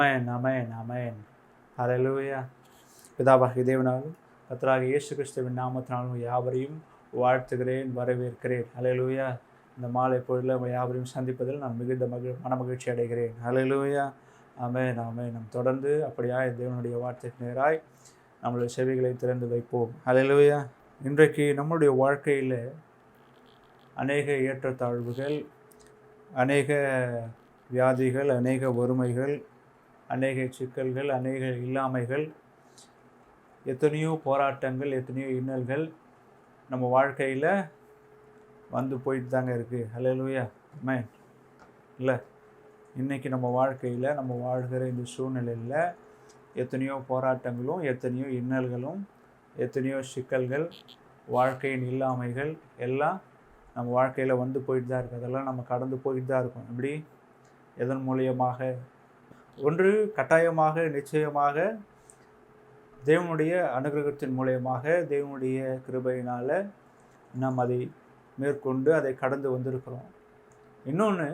ஆமென், ஆமென், ஆமென். ஹல்லேலூயா. பிதாவாகிய தேவனாலும் கர்த்தராகிய இயேசு கிறிஸ்துவின் நாமத்தினாலும் யாவரையும் வாழ்த்துகிறேன், வரவேற்கிறேன். ஹல்லேலூயா. இந்த மாலை பொழுதில் உங்கள் யாவரையும் சந்திப்பதில் நான் மிகுந்த மனமகிழ்ச்சி அடைகிறேன். ஹல்லேலூயா. ஆமென், ஆமென். நாம் தொடர்ந்து அப்படியாய் தேவனுடைய வார்த்தைக்கு நேராய் நம்முடைய செவிகளை திறந்து வைப்போம். ஹல்லேலூயா. இன்றைக்கு நம்முடைய வாழ்க்கையில் அநேக ஏற்றத்தாழ்வுகள், அநேக வியாதிகள், அநேக வறுமைகள், அநேக சிக்கல்கள், அநேக இல்லாமைகள், எத்தனையோ போராட்டங்கள், எத்தனையோ இன்னல்கள் நம்ம வாழ்க்கையில் வந்து போயிட்டு தாங்க இருக்குது. ஹல்லேலூயா. ஆமென். இல்லை, இன்றைக்கி நம்ம வாழ்க்கையில் நம்ம வாழ்கிற இந்த சூழ்நிலையில் எத்தனையோ போராட்டங்களும், எத்தனையோ இன்னல்களும், எத்தனையோ சிக்கல்கள், வாழ்க்கையின் இல்லாமைகள் எல்லாம் நம்ம வாழ்க்கையில் வந்து போயிட்டு தான் இருக்குது. அதெல்லாம் நம்ம கடந்து போயிட்டு தான் இருக்கோம். இப்படி எதன் மூலியமாக? ஒன்று கட்டாயமாக, நிச்சயமாக தேவனுடைய அனுகிரகத்தின் மூலியமாக, தேவனுடைய கிருபையினால் நாம் அதை மேற்கொண்டு அதை கடந்து வந்திருக்கிறோம். இன்னொன்று,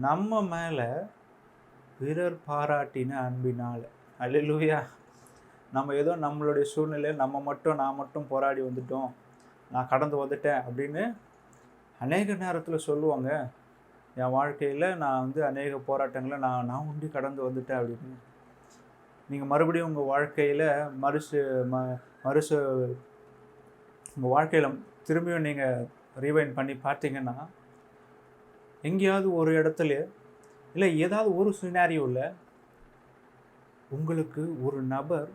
நம்ம மேலே பிறர் பாராட்டின அன்பினால். அல்லேலூயா. நம்ம ஏதோ நம்மளுடைய சூழ்நிலையில் நான் மட்டும் போராடி வந்துட்டோம், நான் கடந்து வந்துட்டேன் அப்படின்னு அநேக நேரத்தில் சொல்லுவாங்க. என் வாழ்க்கையில் நான் அநேக போராட்டங்களை நான் உண்டி கடந்து வந்துட்டேன் அப்படின்னு. நீங்கள் மறுபடியும் உங்கள் வாழ்க்கையில் உங்கள் வாழ்க்கையில் திரும்பியும் நீங்கள் ரீவைண்ட் பண்ணி பார்த்தீங்கன்னா, எங்கேயாவது ஒரு இடத்துல இல்லை ஏதாவது ஒரு சினாரியோவில் உங்களுக்கு ஒரு நபர்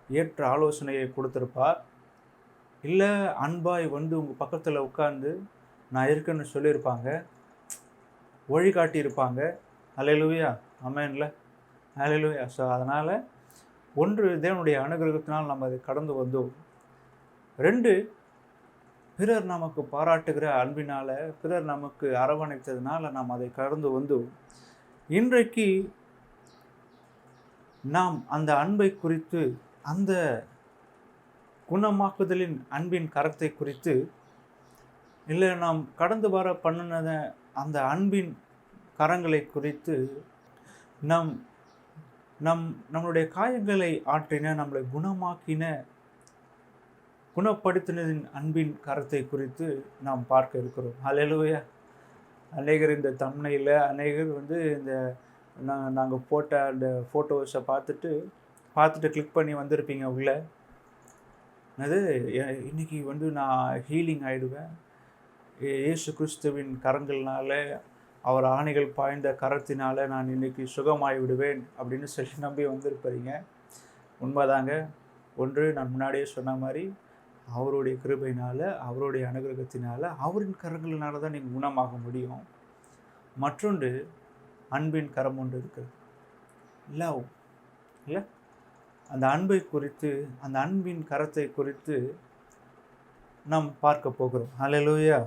ஏற்ற ஆலோசனையை கொடுத்துருப்பார். இல்லை அன்பாய் உங்கள் பக்கத்தில் உட்கார்ந்து நான் இருக்கேன்னு சொல்லியிருப்பாங்க, வழிகாட்டியிருப்பாங்க. ஹல்லேலூயா. ஆமென்ல. ஹல்லேலூயா. ஸோ அதனால் ஒன்று, தேவனுடைய அனுகிரகத்தினால் நம்ம அதை கடந்து வந்தோம். 2, பிறர் நமக்கு பாராட்டுகிற அன்பினால், பிறர் நமக்கு அரவணைத்ததுனால நாம் அதை கடந்து வந்தோம். இன்றைக்கு நாம் அந்த அன்பை குறித்து, அந்த குணமாக்குதலின் அன்பின் கரத்தை குறித்து, இல்லை நாம் கடந்து வர பண்ணின அந்த அன்பின் கரங்களை குறித்து, நம்மளுடைய காயங்களை ஆற்றின, நம்மளை குணப்படுத்தினதின் அன்பின் கரத்தை குறித்து நாம் பார்க்க இருக்கிறோம். ஹல்லேலூயா. அநேகர் இந்த தம்ப்நெயில்ல, அநேகர் இந்த நாங்கள் போட்ட அந்த ஃபோட்டோஸை பார்த்துட்டு கிளிக் பண்ணி வந்திருப்பீங்க உள்ளே. அது இன்றைக்கி நான் ஹீலிங் ஆகிடுவேன், இயேசு கிறிஸ்துவின் கரங்கள்னால, அவர் ஆணைகள் பாய்ந்த கரத்தினால நான் இன்றைக்கி சுகமாகி விடுவேன் அப்படின்னு சொல்லி நம்பி வந்திருப்பீங்க. உண்மைதாங்க. ஒன்று, நான் முன்னாடியே சொன்ன மாதிரி அவருடைய கிருபையினால், அவருடைய அனுகிரகத்தினால், அவரின் கரங்களினால தான் நீங்கள் குணமாக முடியும். மற்றொன்று, அன்பின் கரம் ஒன்று இருக்குது, லவ். இல்லை, அந்த அன்பை குறித்து, அந்த அன்பின் கரத்தை குறித்து நாம் பார்க்க போகிறோம். ஹல்லேலூயா.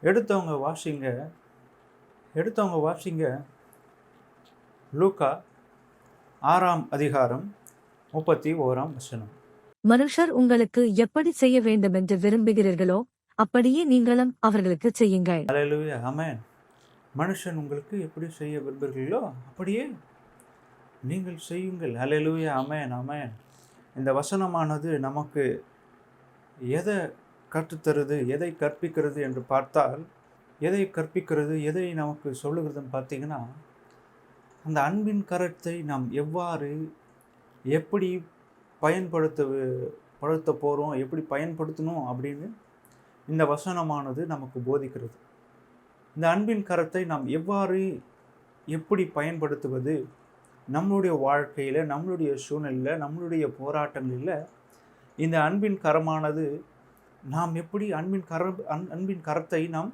எடுத்தவங்க வாசிங்க லூக்கா 6ஆம் அதிகாரம் 31ஆம் வசனம். மனுஷர் உங்களுக்கு எப்படி செய்ய வேண்டும் என்று விரும்புகிறீர்களோ அப்படியே நீங்களும் அவர்களுக்கு செய்யுங்கள். ஹல்லேலூயா. ஆமென். மனுஷன் உங்களுக்கு எப்படி செய்ய விரும்புகிறீர்களோ அப்படியே நீங்கள் செய்யுங்கள். ஹல்லேலூயா. ஆமென், ஆமென். இந்த வசனமானது நமக்கு எதை கற்றுத்தருது, எதை கற்பிக்கிறது என்று பார்த்தால், எதை கற்பிக்கிறது, எதை நமக்கு சொல்லுகிறதுன்னு பார்த்தீங்கன்னா, அந்த அன்பின் கரத்தை நாம் எப்படி பயன்படுத்த போகிறோம், எப்படி பயன்படுத்தணும் அப்படின்னு இந்த வசனமானது நமக்கு போதிக்கிறது. இந்த அன்பின் கரத்தை நாம் எப்படி பயன்படுத்துவது, நம்மளுடைய வாழ்க்கையில், நம்மளுடைய சூழ்நிலையில், நம்மளுடைய போராட்டங்களில் இந்த அன்பின் கரமானது நாம் எப்படி அன்பின் கரத்தை நாம்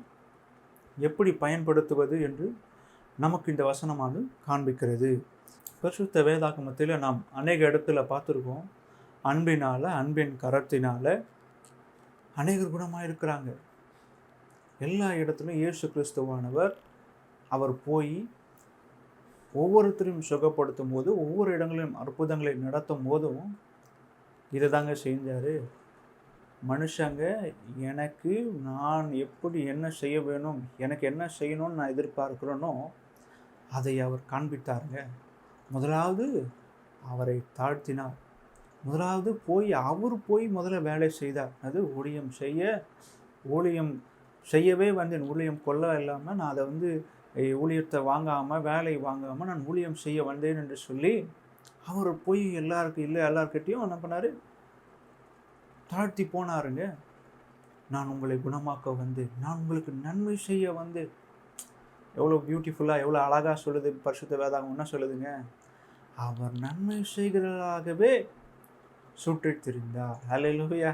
எப்படி பயன்படுத்துவது என்று நமக்கு இந்த வசனமானது காண்பிக்கிறது. பரிசுத்த வேதாகமத்தில் நாம் அநேக இடத்துல பார்த்துருக்கோம், அன்பின் கரத்தினால் அநேகர் குணமாக இருக்கிறாங்க. எல்லா இடத்துலையும் இயேசு கிறிஸ்துவானவர் அவர் போய் ஒவ்வொருத்தரையும் சுகப்படுத்தும் போது, ஒவ்வொரு இடங்களிலும் அற்புதங்களை நடத்தும் போதும் இதை தாங்க செஞ்சார். மனுஷங்க நான் எப்படி என்ன செய்ய வேணும், எனக்கு என்ன செய்யணும்னு நான் எதிர்பார்க்குறேனோ அதை அவர் காண்பித்தாருங்க. முதலாவது அவரை தாழ்த்தினார். முதலாவது அவர் முதல்ல வேலை செய்தார். அது ஊழியம் செய்யவே வந்தேன். ஊழியம் கொள்ள இல்லாமல் நான் அதை ஊழியத்தை வாங்காமல், வேலை வாங்காமல் நான் ஊழியம் செய்ய வந்தேன் என்று சொல்லி அவர் போய் எல்லார்கிட்டையும் என்ன பண்ணார்? தாழ்த்தி போனாருங்க. நான் உங்களை குணமாக்க வந்தேன், நான் உங்களுக்கு நன்மை செய்ய வந்தேன். எவ்வளோ பியூட்டிஃபுல்லாக, எவ்வளோ அழகாக சொல்லுது பரிசுத்த வேதாகம். என்ன சொல்லுதுங்க? அவர் நன்மை செய்கிறவராகவே சுற்றித் திரிந்தார். ஹல்லேலூயா,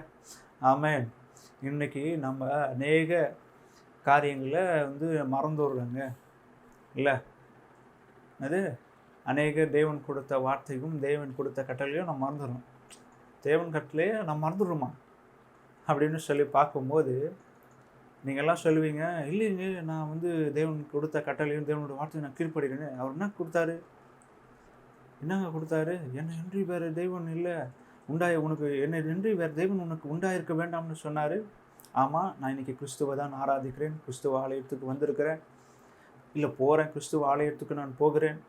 ஆமென். இன்னைக்கு நம்ம அநேக காரியங்களை மறந்துடுறோங்க. இல்லை, அது அநேக தேவன் கொடுத்த வார்த்தையும் தேவன் கொடுத்த கட்டளையும் நம்ம மறந்துடுறோம். தேவன் கட்டளையே நம்ம மறந்துடுறோமா அப்படின்னு சொல்லி பார்க்கும்போது, நீங்கள்லாம் சொல்லுவீங்க, இல்லைங்க நான் தேவன் கொடுத்த கட்டளையும் தேவனோட வார்த்தையும் நான் கீழ்ப்படுகிறேன்னு. அவர் என்ன கொடுத்தாரு? என்னங்க கொடுத்தாரு? என்னை இன்றி வேறு தெய்வன் இல்லை உனக்கு என்னை இன்றி வேறு தெய்வன் உனக்கு உண்டாயிருக்க வேண்டாம்னு சொன்னார். ஆமாம், நான் இன்றைக்கி கிறிஸ்துவை தான் ஆராதிக்கிறேன், கிறிஸ்துவ ஆலயத்துக்கு வந்திருக்கிறேன், இல்லை போகிறேன், கிறிஸ்துவ ஆலயத்துக்கு நான் போகிறேன்,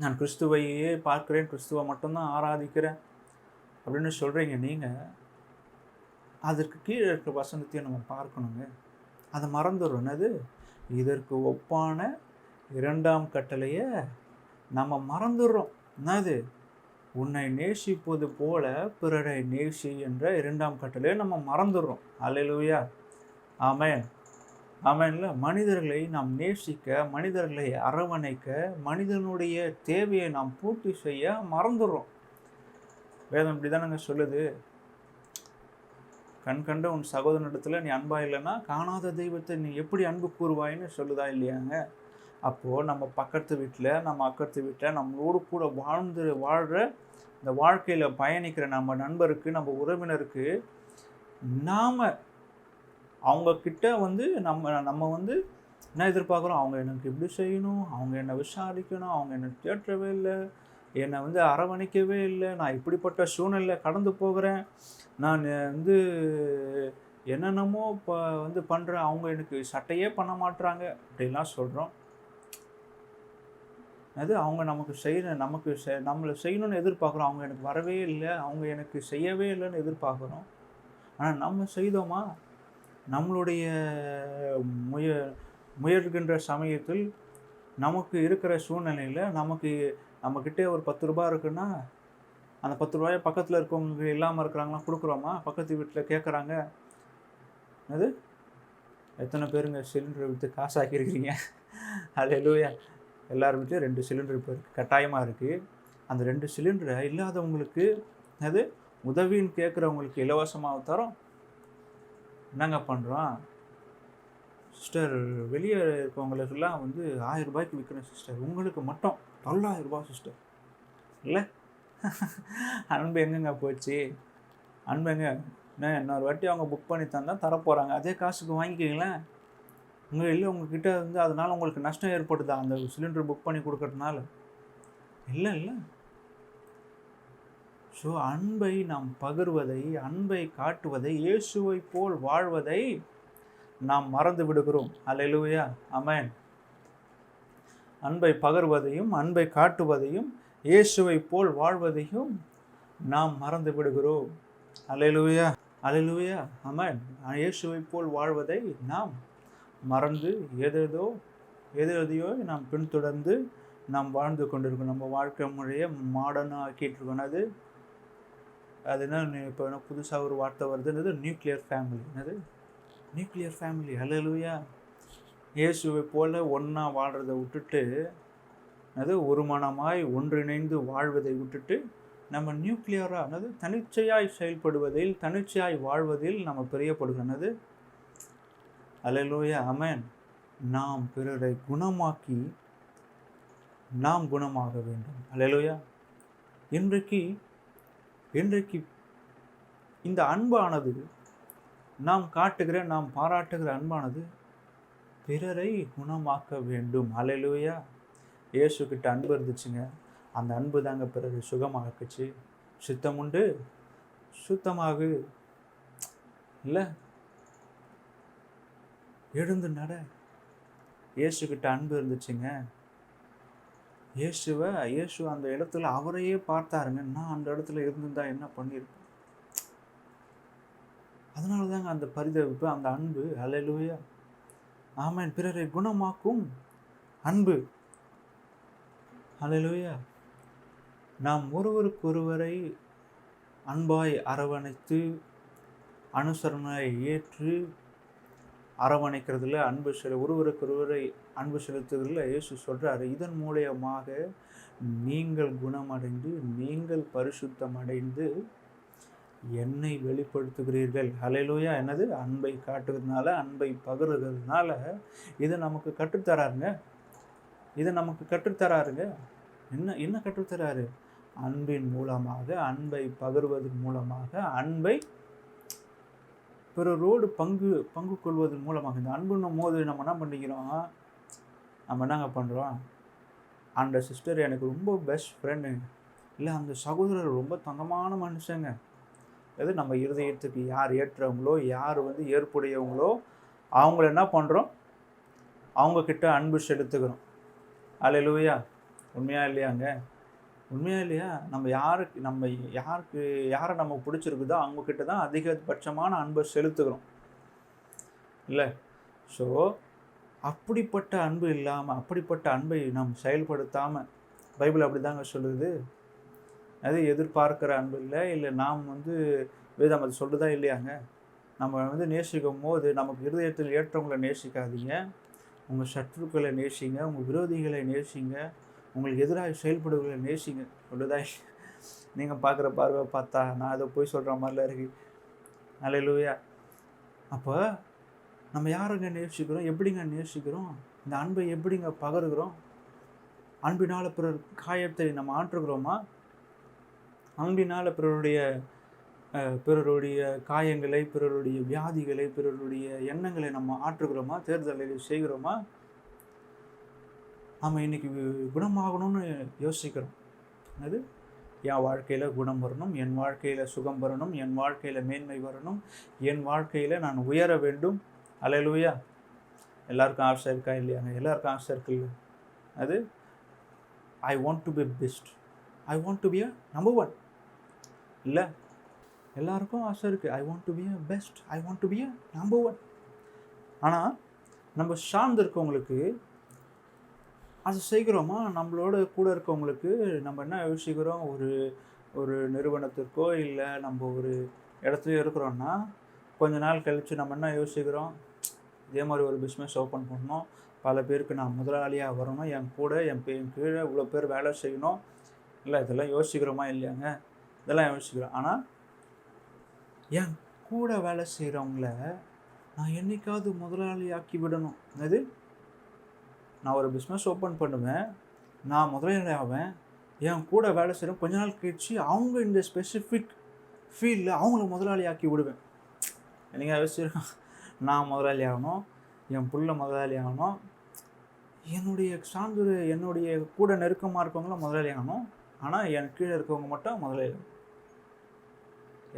நான் கிறிஸ்துவையே பார்க்குறேன், கிறிஸ்துவை மட்டும்தான் ஆராதிக்கிறேன் அப்படின்னு சொல்கிறீங்க. நீங்கள் அதற்கு கீழே இருக்கிற வசனத்தையும் நம்ம பார்க்கணுங்க. அதை மறந்துடுறோம். என்னது? இதற்கு ஒப்பான 2ஆம் கட்டளையை நம்ம மறந்துடுறோம். என்னது? உன்னை நேசிப்பது போல பிறரை நேசி என்ற 2ஆம் கட்டளையை நம்ம மறந்துடுறோம். அல்லேலூயா, ஆமென், ஆமென்ல. மனிதர்களை நாம் நேசிக்க, மனிதர்களை அரவணைக்க, மனிதனுடைய தேவையை நாம் பூர்த்தி செய்ய மறந்துடுறோம். வேதம் இப்படி தானங்க சொல்லுது. கண் கண்ட உன் சகோதரனிடத்தில் நீ அன்பா இல்லைன்னா காணாத தெய்வத்தை நீ எப்படி அன்பு கூறுவாயின்னு சொல்லுதா இல்லையாங்க? அப்போது நம்ம பக்கத்து வீட்டில், நம்ம அக்கத்து வீட்டில், நம்மளோடு கூட வாழ்கிற இந்த வாழ்க்கையில் பயணிக்கிற நம்ம நண்பருக்கு, நம்ம உறவினருக்கு நாம் அவங்கக்கிட்ட நம்ம என்ன எதிர்பார்க்குறோம்? அவங்க எனக்கு இப்படி செய்யணும், அவங்க என்னை விசாரிக்கணும், அவங்க என்னை தேற்றவே இல்லை, என்னை அரவணைக்கவே இல்லை, நான் இப்படிப்பட்ட சூழ்நிலை கடந்து போகிறேன், நான் என்னென்னமோ பண்ணுறேன், அவங்க எனக்கு சட்டையே பண்ண மாட்டுறாங்க அப்படின்லாம் சொல்கிறோம். அது அவங்க நம்மளை செய்யணும்னு எதிர்பார்க்குறோம். அவங்க எனக்கு வரவே இல்லை, அவங்க எனக்கு செய்யவே இல்லைன்னு எதிர்பார்க்குறோம். ஆனால் நம்ம செய்தோமா? நம்மளுடைய முயல்கின்ற சமயத்தில் நமக்கு இருக்கிற சூழ்நிலையில் நம்மக்கிட்டே ஒரு 10 ரூபா இருக்குன்னா, அந்த 10 ரூபாயை பக்கத்தில் இருக்கவங்க இல்லாமல் இருக்கிறாங்களா கொடுக்குறோமா? பக்கத்து வீட்டில் கேட்குறாங்க. அது எத்தனை பேருங்க சிலிண்டரை விற்று காசாக்கியிருக்கிறீங்க? அல்லேலூயா. எல்லார் வீட்லையும் 2 சிலிண்டர் இப்போ இருக்குது, கட்டாயமாக இருக்குது. அந்த 2 சிலிண்டரை இல்லாதவங்களுக்கு அது உதவின்னு கேட்குறவங்களுக்கு இலவசமாக தரோம். என்னங்க பண்ணுறோம்? சிஸ்டர், வெளியே இருக்கவங்களுக்கெல்லாம் 1000 ரூபாய்க்கு விற்கிறேன் சிஸ்டர், உங்களுக்கு மட்டும் 9,000 ரூபா சிஸ்டர். இல்லை, அன்பு எங்கெங்க போச்சு? அன்பு எங்க? இன்னொரு வாட்டி அவங்க புக் பண்ணி தந்தால் தரப்போகிறாங்க, அதே காசுக்கு வாங்கிக்கிங்களேன். உங்ககிட்ட அதனால் உங்களுக்கு நஷ்டம் ஏற்படுதா அந்த சிலிண்டர் புக் பண்ணி கொடுக்கறதுனால? இல்லை. ஸோ அன்பை நாம் பகிர்வதை, அன்பை காட்டுவதை, இயேசுவை போல் வாழ்வதை நாம் மறந்து விடுகிறோம். அல்லேலூயா, ஆமென். அன்பை பகிர்வதையும், அன்பை காட்டுவதையும், இயேசுவை போல் வாழ்வதையும் நாம் மறந்து விடுகிறோம். அல்லேலூயா, அல்லேலூயா, ஆமென். இயேசுவை போல் வாழ்வதை நாம் மறந்து எதையோ நாம் பின்தொடர்ந்து நாம் வாழ்ந்து கொண்டிருக்கோம். நம்ம வாழ்க்கை முறையை மாடர்னாக ஆக்கிட்டு இருக்கோம். அது என்ன இப்போ புதுசாக ஒரு வார்த்தை வருது, nuclear family. Nuclear family. Hallelujah. இயேசுவை போல் ஒன்றா வாழ்கிறத விட்டுட்டு, ஒரு மனமாய் ஒன்றிணைந்து வாழ்வதை விட்டுட்டு நம்ம நியூக்ளியராக தனிச்சையாய் செயல்படுவதில், தனிச்சையாய் வாழ்வதில் நம்ம பிரியப்படுகிறது. அல்லேலூயா, ஆமென். நாம் பிறரை குணமாக்கி நாம் குணமாக வேண்டும். அல்லேலூயா. இன்றைக்கு இந்த அன்பானது, நாம் காட்டுகிற, நாம் பாராட்டுகிற அன்பானது பிறரை குணமாக்க வேண்டும். அல்லேலூயா. இயேசுக்கிட்ட அன்பு இருந்துச்சுங்க. அந்த அன்பு தாங்க பிறரை சுகமாக்குச்சு. சித்தமுண்டு சுத்தமாகு. இல்லை, எழுந்து நட. இயேசுக்கிட்ட அன்பு இருந்துச்சுங்க. இயேசு அந்த இடத்துல அவரையே பார்த்தாருங்க. நான் அந்த இடத்துல இருந்திருந்தா என்ன பண்ணியிருப்பேன்? அதனால தாங்க அந்த பரிதவிப்பு, அந்த அன்பு. அல்லேலூயா, ஆமென். பிறரை குணமாக்கும் அன்பு. அல்லேலூயா. நாம் ஒருவருக்கொருவரை அன்பாய் அரவணைத்து, அனுசரணையை ஏற்று அரவணைக்கிறதுல ஒருவருக்கொருவரை அன்பு செலுத்துவதில் இயேசு சொல்றாரு, இதன் மூலியமாக நீங்கள் குணமடைந்து, நீங்கள் பரிசுத்தமடைந்து என்னை வெளிப்படுத்துகிறீர்கள். ஹல்லேலூயா. என்னது? அன்பை காட்டுறதுனால, அன்பை பகிர்றதுனால இதை நமக்கு கற்றுத்தராருங்க. என்ன கற்றுத்தராரு? அன்பின் மூலமாக, அன்பை பகிர்வதன் மூலமாக, அன்பை பிறரோடு பங்கு கொள்வதன் மூலமாக. இந்த அன்புன்னும் போது நம்ம என்ன பண்ணிக்கிறோம்? நம்ம என்னங்க பண்ணுறோம்? அந்த சிஸ்டர் எனக்கு ரொம்ப பெஸ்ட் ஃப்ரெண்டுங்க, இல்லை அந்த சகோதரர் ரொம்ப தங்கமான மனுஷங்க. அது நம்ம இருதயத்துக்கு யார் ஏற்றவங்களோ, யார் ஏற்புடையவங்களோ அவங்கள என்ன பண்ணுறோம்? அவங்கக்கிட்ட அன்பு செலுத்துகிறோம். அல்லேலூயா. உண்மையா இல்லையாங்க? உண்மையா இல்லையா? யாரை நமக்கு பிடிச்சிருக்குதோ அவங்கக்கிட்ட தான் அதிகபட்சமான அன்பை செலுத்துகிறோம் இல்லை? ஸோ அப்படிப்பட்ட அன்பு இல்லாமல், அப்படிப்பட்ட அன்பை நாம் செயல்படுத்தாமல், பைபிள் அப்படி தாங்க சொல்லுது. அது எதிர்பார்க்கிற அன்பு இல்லை நாம் வேதம் அது சொல்லுதா இல்லையாங்க? நம்ம நேசிக்கும் போது நமக்கு இருதயத்தில் ஏற்றவங்களை நேசிக்காதீங்க, உங்கள் சத்துருக்களை நேசிங்க, உங்கள் விரோதிகளை நேசிங்க, உங்களுக்கு எதிராக செயல்படுவர்களை நேசிங்க சொல்லுதா? நீங்கள் பார்க்குற பார்வை பார்த்தா நான் அதை போய் சொல்கிற மாதிரிலாம் இருக்கு. அல்லேலூயா. அப்போ நம்ம யாருங்க நேசிக்கிறோம்? எப்படிங்க நேசிக்கிறோம்? இந்த அன்பை எப்படிங்க பகிர்கிறோம்? அன்பினால் பிறர் காயத்தை நம்ம ஆற்றுகிறோமா? அன்பினால் பிறருடைய காயங்களை, பிறருடைய வியாதிகளை, பிறருடைய எண்ணங்களை நம்ம ஆற்றுகிறோமா? தேர்தலில் செய்கிறோமா? நம்ம இன்றைக்கி குணமாகணும்னு யோசிக்கிறோம். அது என் வாழ்க்கையில் குணம் வரணும், என் வாழ்க்கையில் சுகம் வரணும், என் வாழ்க்கையில் மேன்மை வரணும், என் வாழ்க்கையில் நான் உயர வேண்டும். அல்லேலூயா. எல்லாருக்கும் ஆசை இருக்கா இல்லையாங்க? எல்லாருக்கும் ஆசை இருக்குல்ல. அது I want to be best, I want to be a number one இல்லை? எல்லாருக்கும் ஆசை இருக்குது. I want to be a best, I want to be a number one. ஆனால் நம்ம சார்ந்து இருக்கவங்களுக்கு அது செய்கிறோமா? நம்மளோட கூட இருக்கவங்களுக்கு நம்ம என்ன யோசிக்கிறோம்? ஒரு நிறுவனத்திற்கோ இல்லை நம்ம ஒரு இடத்துல இருக்கிறோன்னா, கொஞ்ச நாள் கழித்து நம்ம என்ன யோசிக்கிறோம்? இதே மாதிரி ஒரு பிஸ்னஸ் ஓப்பன் பண்ணணும், பல பேருக்கு நான் முதலாளியாக வரணும், என் கூட என் கீழே இவ்வளோ பேர் வேலை செய்யணும் இல்லை? இதெல்லாம் யோசிக்கிறோமா இல்லையாங்க? இதெல்லாம் யோசிக்கிறோம். ஆனால் என் கூட வேலை செய்கிறவங்கள நான் என்றைக்காவது முதலாளியாக்கி விடணும். அது நான் ஒரு பிஸ்னஸ் ஓப்பன் பண்ணுவேன், நான் முதலாளி ஆவேன், என் கூட வேலை செய்கிறேன், கொஞ்ச நாள் கழிச்சு அவங்க இந்த ஸ்பெசிஃபிக் ஃபீல்டில் அவங்கள முதலாளி ஆக்கி விடுவேன். நீங்கள் யோசிச்சிருக்கோம், நான் முதலாளி ஆகணும், என் புள்ள முதலாளி ஆகணும், என்னுடைய கூட நெருக்கமாக இருக்கவங்களும் முதலாளி ஆகணும், ஆனால் என் கீழே இருக்கவங்க மட்டும் முதலாளி ஆகணும்.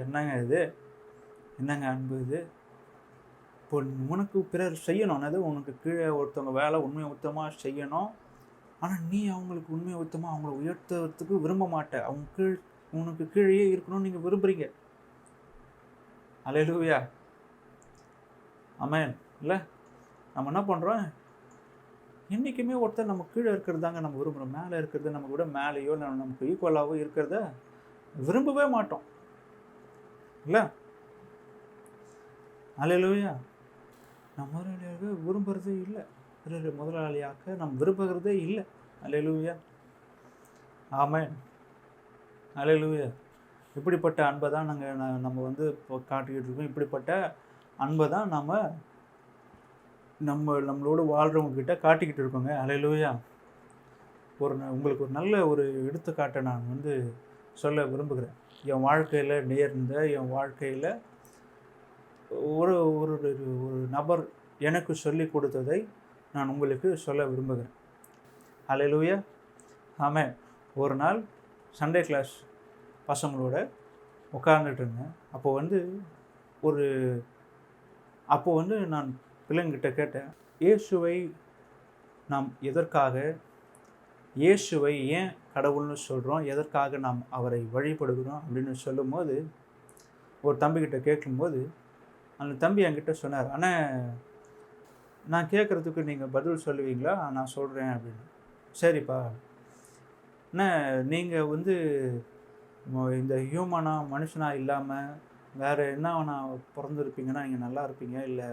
என்னங்க இது? என்னங்க அன்பு இது? இப்போ உனக்கு பிறர் செய்யணும், அது உனக்கு கீழே ஒருத்தவங்க வேலை உண்மையை உத்தமாக செய்யணும், ஆனால் நீ அவங்களுக்கு உண்மையை உத்தமாக அவங்கள உயர்த்துறதுக்கு விரும்ப மாட்டே. உனக்கு கீழே இருக்கணும்னு நீங்கள் விரும்புகிறீங்க. அல்லேலூயா. ஆமென். இல்லை, நம்ம என்ன பண்ணுறோம்? என்றைக்குமே ஒருத்தர் நம்ம கீழே இருக்கிறது தாங்க நம்ம விரும்புகிறோம். மேலே இருக்கிறது நம்ம கூட மேலேயோ நமக்கு ஈக்குவலாகவோ இருக்கிறத விரும்பவே மாட்டோம் இல்லை? அல்லேலூயா. நம்ம முதலாளியாக விரும்புகிறதே இல்லை, பிறர் முதலாளியாக்க நம்ம விரும்புகிறதே இல்லை. அல்லேலூயா. ஆமென். அல்லேலூயா. இப்படிப்பட்ட அன்பை தான் நம்ம இப்போ காட்டிக்கிட்டு இருக்கோம். இப்படிப்பட்ட அன்பை தான் நம்மளோடு வாழ்கிறவங்கக்கிட்ட காட்டிக்கிட்டு இருக்கோங்க. அல்லேலூயா. உங்களுக்கு ஒரு நல்ல ஒரு எடுத்துக்காட்டை நான் சொல்ல விரும்புகிறேன். என் வாழ்க்கையில் நேர்ந்த, என் வாழ்க்கையில் ஒரு நபர் எனக்கு சொல்லி கொடுத்ததை நான் உங்களுக்கு சொல்ல விரும்புகிறேன். அல்லேலூயா. ஆமென். ஒரு நாள் சண்டே கிளாஸ் பசங்களோட உட்கார்ந்துட்டு இருந்தேன். அப்போ நான் பிள்ளைங்கிட்ட கேட்டேன், இயேசுவை நாம் எதற்காக இயேசுவை ஏன் கடவுள்னு சொல்கிறோம், எதற்காக நாம் அவரை வழிபடுகிறோம் அப்படின்னு சொல்லும்போது, ஒரு தம்பிக்கிட்ட கேட்கும்போது அந்த தம்பி என்கிட்ட சொன்னார், அண்ணா நான் கேட்குறதுக்கு நீங்கள் பதில் சொல்லுவீங்களா, நான் சொல்கிறேன் அப்படின்னு. சரிப்பா, அண்ணா நீங்கள் வந்து இந்த மனுஷனாக இல்லாமல் வேறு என்ன நான் பிறந்திருப்பீங்கன்னா நீங்கள் நல்லா இருப்பீங்க, இல்லை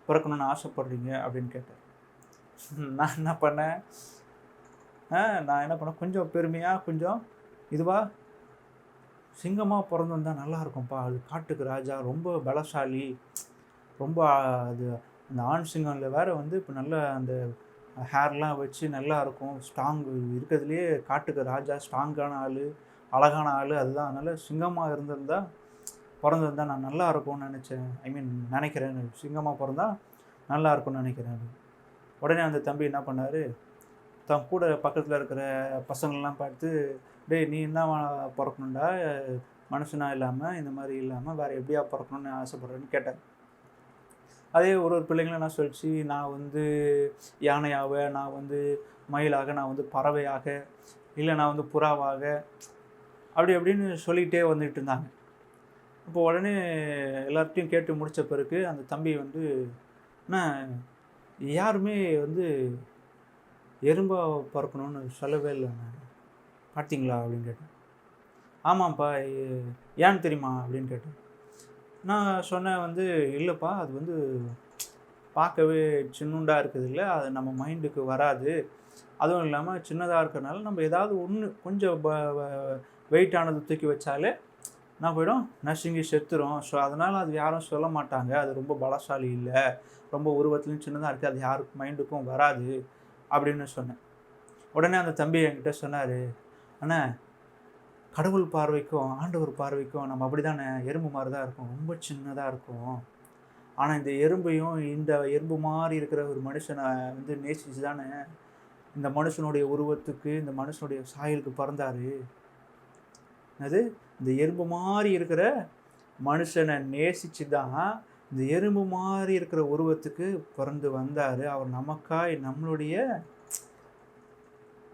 பிறக்கணுன்னு ஆசைப்பட்றீங்க அப்படின்னு கேட்டேன். நான் என்ன பண்ணேன், கொஞ்சம் பெருமையாக கொஞ்சம் இதுவா சிங்கமாக பிறந்திருந்தா நல்லா இருக்கும்ப்பா, அது காட்டுக்கு ராஜா, ரொம்ப பலசாலி, ரொம்ப அது அந்த ஆண் சிங்கம்ல வேறு வந்து இப்போ நல்லா அந்த ஹேர்லாம் வச்சு நல்லா இருக்கும், ஸ்ட்ராங் இருக்கிறதுலையே காட்டுக்கு ராஜா, ஸ்ட்ராங்கான ஆள், அழகான ஆள் அதுதான். அதனால் சிங்கமாக பிறந்திருந்தா நான் நல்லா இருக்கும்னு நினச்சேன், நினைக்கிறேன், சிங்கமாக பிறந்தா நல்லா இருக்கும்னு நினைக்கிறேன். உடனே அந்த தம்பி என்ன பண்ணார், தன் கூட பக்கத்தில் இருக்கிற பசங்களெலாம் பார்த்து, டேய் நீ என்ன பிறக்கணுண்டா, மனுஷனாக இல்லாமல் இந்த மாதிரி இல்லாமல் வேறு எப்படியா பிறக்கணுன்னு ஆசைப்பட்றேன்னு கேட்டார். அதே ஒரு பிள்ளைங்களும் என்ன சொல்லிச்சு, நான் வந்து யானையாக, நான் வந்து மயிலாக, நான் வந்து பறவையாக, இல்லை நான் வந்து புறாவாக, அப்படி அப்படின்னு சொல்லிகிட்டே வந்துட்டு இருந்தாங்க. இப்போ உடனே எல்லார்ட்டையும் கேட்டு முடித்த பிறகு அந்த தம்பி வந்து, அண்ணா யாருமே வந்து எறும்பாக பிறக்கணும்னு சொல்லவே இல்லைண்ணா, பார்த்தீங்களா அப்படின்னு கேட்டேன். ஆமாம்ப்பா, ஏன்னு தெரியுமா அப்படின்னு கேட்டேன். நான் சொன்னேன் வந்து, இல்லைப்பா அது வந்து பார்க்கவே சின்னண்டாக இருக்குது, இல்லை அது நம்ம மைண்டுக்கு வராது, அதுவும் இல்லாமல் சின்னதாக இருக்கிறனால நம்ம ஏதாவது ஒன்று கொஞ்சம் வெயிட்டானது தூக்கி வச்சாலே நான் போய்டும் நசுங்கி செத்துரும். ஸோ அதனால் அது யாரும் சொல்ல மாட்டாங்க, அது ரொம்ப பலசாலி இல்லை, ரொம்ப உருவத்துலையும் சின்னதாக இருக்குது, அது யாருக்கு மைண்டுக்கும் வராது அப்படின்னு சொன்னேன். உடனே அந்த தம்பி என்கிட்ட சொன்னார், அண்ணா கடவுள் பார்வைக்கும் ஆண்டவர் பார்வைக்கும் நம்ம அப்படி தானே, எறும்பு மாதிரி தான் இருக்கும், ரொம்ப சின்னதாக இருக்கும். ஆனால் இந்த எறும்பையும் இந்த எறும்பு மாதிரி இருக்கிற ஒரு மனுஷனை வந்து நேசிச்சு தானே இந்த மனுஷனுடைய உருவத்துக்கு, இந்த மனுஷனுடைய சாயலுக்கு பிறந்தார். அது இந்த எறும்பு மாதிரி இருக்கிற மனுஷனை நேசித்து தான் இந்த எறும்பு மாதிரி இருக்கிற உருவத்துக்கு பிறந்து வந்தார். அவர் நமக்காய்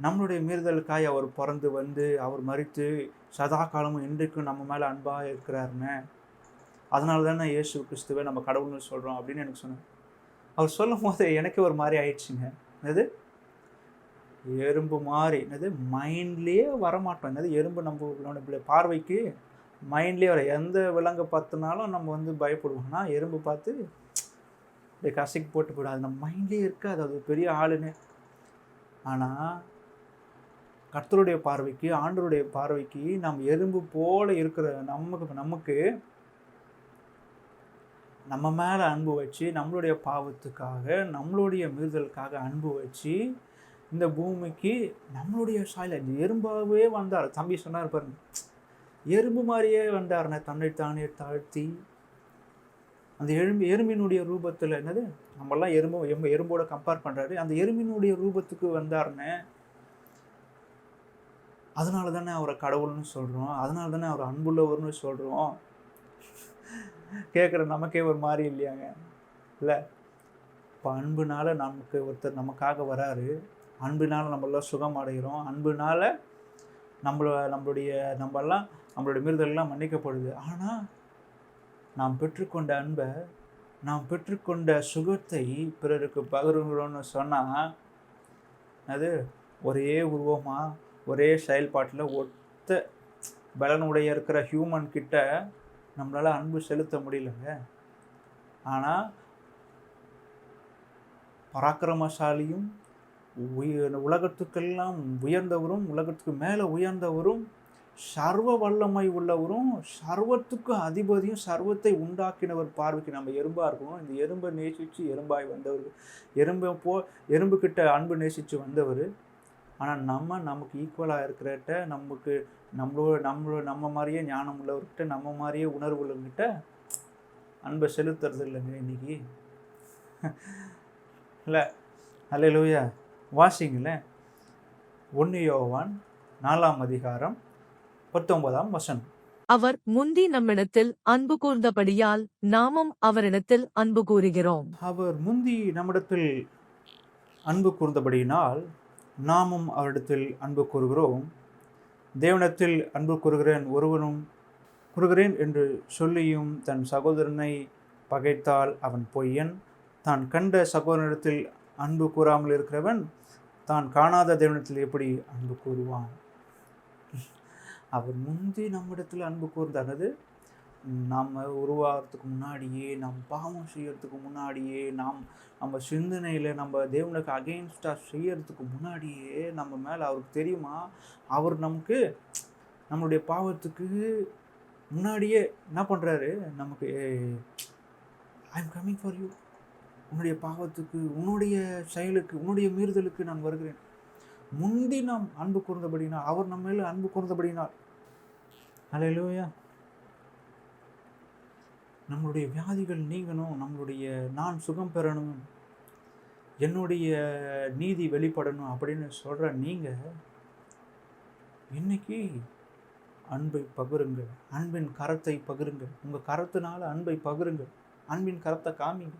நம்மளுடைய மீறுதலுக்காய் அவர் பிறந்து வந்து அவர் மரித்து சதா காலமும் இன்றைக்கும் நம்ம மேலே அன்பாக இருக்கிறாருன்னு, அதனால தானே இயேசு கிறிஸ்துவை நம்ம கடவுள்னு சொல்கிறோம் அப்படின்னு எனக்கு சொன்னார். அவர் சொல்லும் போது எனக்கு ஒரு மாதிரி ஆயிடுச்சுங்க. அது எறும்பு மாதிரி, என்னது மைண்ட்லேயே வரமாட்டோம். என்னது எறும்பு நம்மளோட பார்வைக்கு மைண்ட்லேயே வர, எந்த விலங்கை பார்த்தினாலும் நம்ம வந்து பயப்படுவோம்னா எறும்பு பார்த்து இப்படி கசைக்கு போட்டு போயிடும், அது நம்ம மைண்ட்லேயே இருக்காது, அது பெரிய ஆளுன்னு. ஆனால் கர்த்தருடைய பார்வைக்கு, ஆண்டவருடைய பார்வைக்கு நம்ம எறும்பு போல இருக்கிற நமக்கு நம்ம மேலே அன்பு வச்சு, நம்மளுடைய பாவத்துக்காக, நம்மளுடைய மீறுதலுக்காக அன்பு வச்சு இந்த பூமிக்கு நம்மளுடைய சாயல எறும்பாகவே வந்தார். தம்பி சொன்னார் பாருங்க, எறும்பு மாதிரியே வந்தார்ண்ணே, தன்னை தானே தாழ்த்தி அந்த எறும்பினுடைய ரூபத்தில், என்னது நம்மெல்லாம் எறும்போட கம்பேர் பண்ணுறாரு, அந்த எறும்பினுடைய ரூபத்துக்கு வந்தார்ண்ணே. அதனால தானே அவரை கடவுள்னு சொல்கிறோம், அதனால தானே அவர் அன்புள்ளவர்னு சொல்கிறோம். கேட்குற நமக்கே ஒரு மாதிரி இல்லையாங்க, இல்லை? இப்போ அன்புனால ஒருத்தர் நமக்காக வராரு, அன்புனால நம்மளாம் சுகம் அடைகிறோம், அன்புனால நம்மளுடைய மீறுதல்லாம் மன்னிக்கப்படுது. ஆனால் நாம் பெற்றுக்கொண்ட அன்பை, நாம் பெற்றுக்கொண்ட சுகத்தை பிறருக்கு பகிர்கிறோன்னு சொன்னால், அது ஒரே உருவமாக ஒரே செயல்பாட்டில் ஒத்த பலனுடைய இருக்கிற ஹியூமன் கிட்ட நம்மளால் அன்பு செலுத்த முடியலங்க. ஆனால் பராக்கிரமசாலியும் உலகத்துக்கெல்லாம் உயர்ந்தவரும், உலகத்துக்கு மேலே உயர்ந்தவரும், சர்வ வல்லமை உள்ளவரும், சர்வத்துக்கும் அதிபதியும், சர்வத்தை உண்டாக்கினவர் பார்வைக்கு நம்ம எறும்பாக இருக்கணும். இந்த எறும்பை நேசித்து எறும்பாய் வந்தவர், எறும்புக்கிட்ட அன்பு நேசித்து வந்தவர். ஆனால் நமக்கு ஈக்குவலாக இருக்கிறட்ட, நம்ம மாதிரியே ஞானம் உள்ளவர்கிட்ட, நம்ம மாதிரியே உணர்வு உள்ளவர்கிட்ட அன்பை செலுத்துறது இல்லைங்க இன்னைக்கு, இல்லை? அல்லேலூயா. வாசிங்கள 1 யோவான் 4ஆம் அதிகாரம் 19ஆம் வசனம். அவர் முந்தி நம்மிடத்தில் அன்பு கூர்ந்தபடியால் நாமும் அவரிடத்தில் அன்பு கூறுகிறோம். அவர் முந்தி நம்மிடத்தில் அன்பு கூர்ந்தபடியினால் நாமும் அவரிடத்தில் அன்பு கூறுகிறோம். தேவனிடத்தில் அன்பு கூறுகிறேன் என்று சொல்லியும் தன் சகோதரனை பகைத்தால் அவன் பொய்யன். தான் கண்ட சகோதரனிடத்தில் அன்பு கூறாமல் இருக்கிறவன் தான் காணாத தேவனிடத்தில் எப்படி அன்பு கூறுவான்? அவர் முந்தி நம்மிடத்தில் அன்பு கூர்ந்தானது நம்ம உருவாகிறதுக்கு முன்னாடியே, நம் பாவம் செய்யறதுக்கு முன்னாடியே, நம்ம சிந்தனையில் நம்ம தேவனுக்கு அகெயின்ஸ்டாக செய்யறதுக்கு முன்னாடியே நம்ம மேலே அவருக்கு தெரியுமா? அவர் நமக்கு நம்மளுடைய பாவத்துக்கு முன்னாடியே என்ன பண்ணுறாரு? நமக்கு I am coming for you, உன்னுடைய பாவத்துக்கு, உன்னுடைய செயலுக்கு, உன்னுடைய மீறுதலுக்கு நான் வருகிறேன். முந்தி நாம் அன்பு கூர்ந்தபடினால், அவர் நம்ம மேலே அன்பு கூர்ந்தபடினால், அல்லேலூயா, நம்மளுடைய வியாதிகள் நீங்கணும், நம்மளுடைய நான் சுகம் பெறணும், என்னுடைய நீதி வெளிப்படணும் அப்படின்னு சொல்கிற நீங்கள் இன்னைக்கு அன்பை பகிருங்கள், அன்பின் கரத்தை பகிருங்கள். உங்கள் கரத்தினால அன்பை பகிருங்கள், அன்பின் கரத்தை காமிங்க.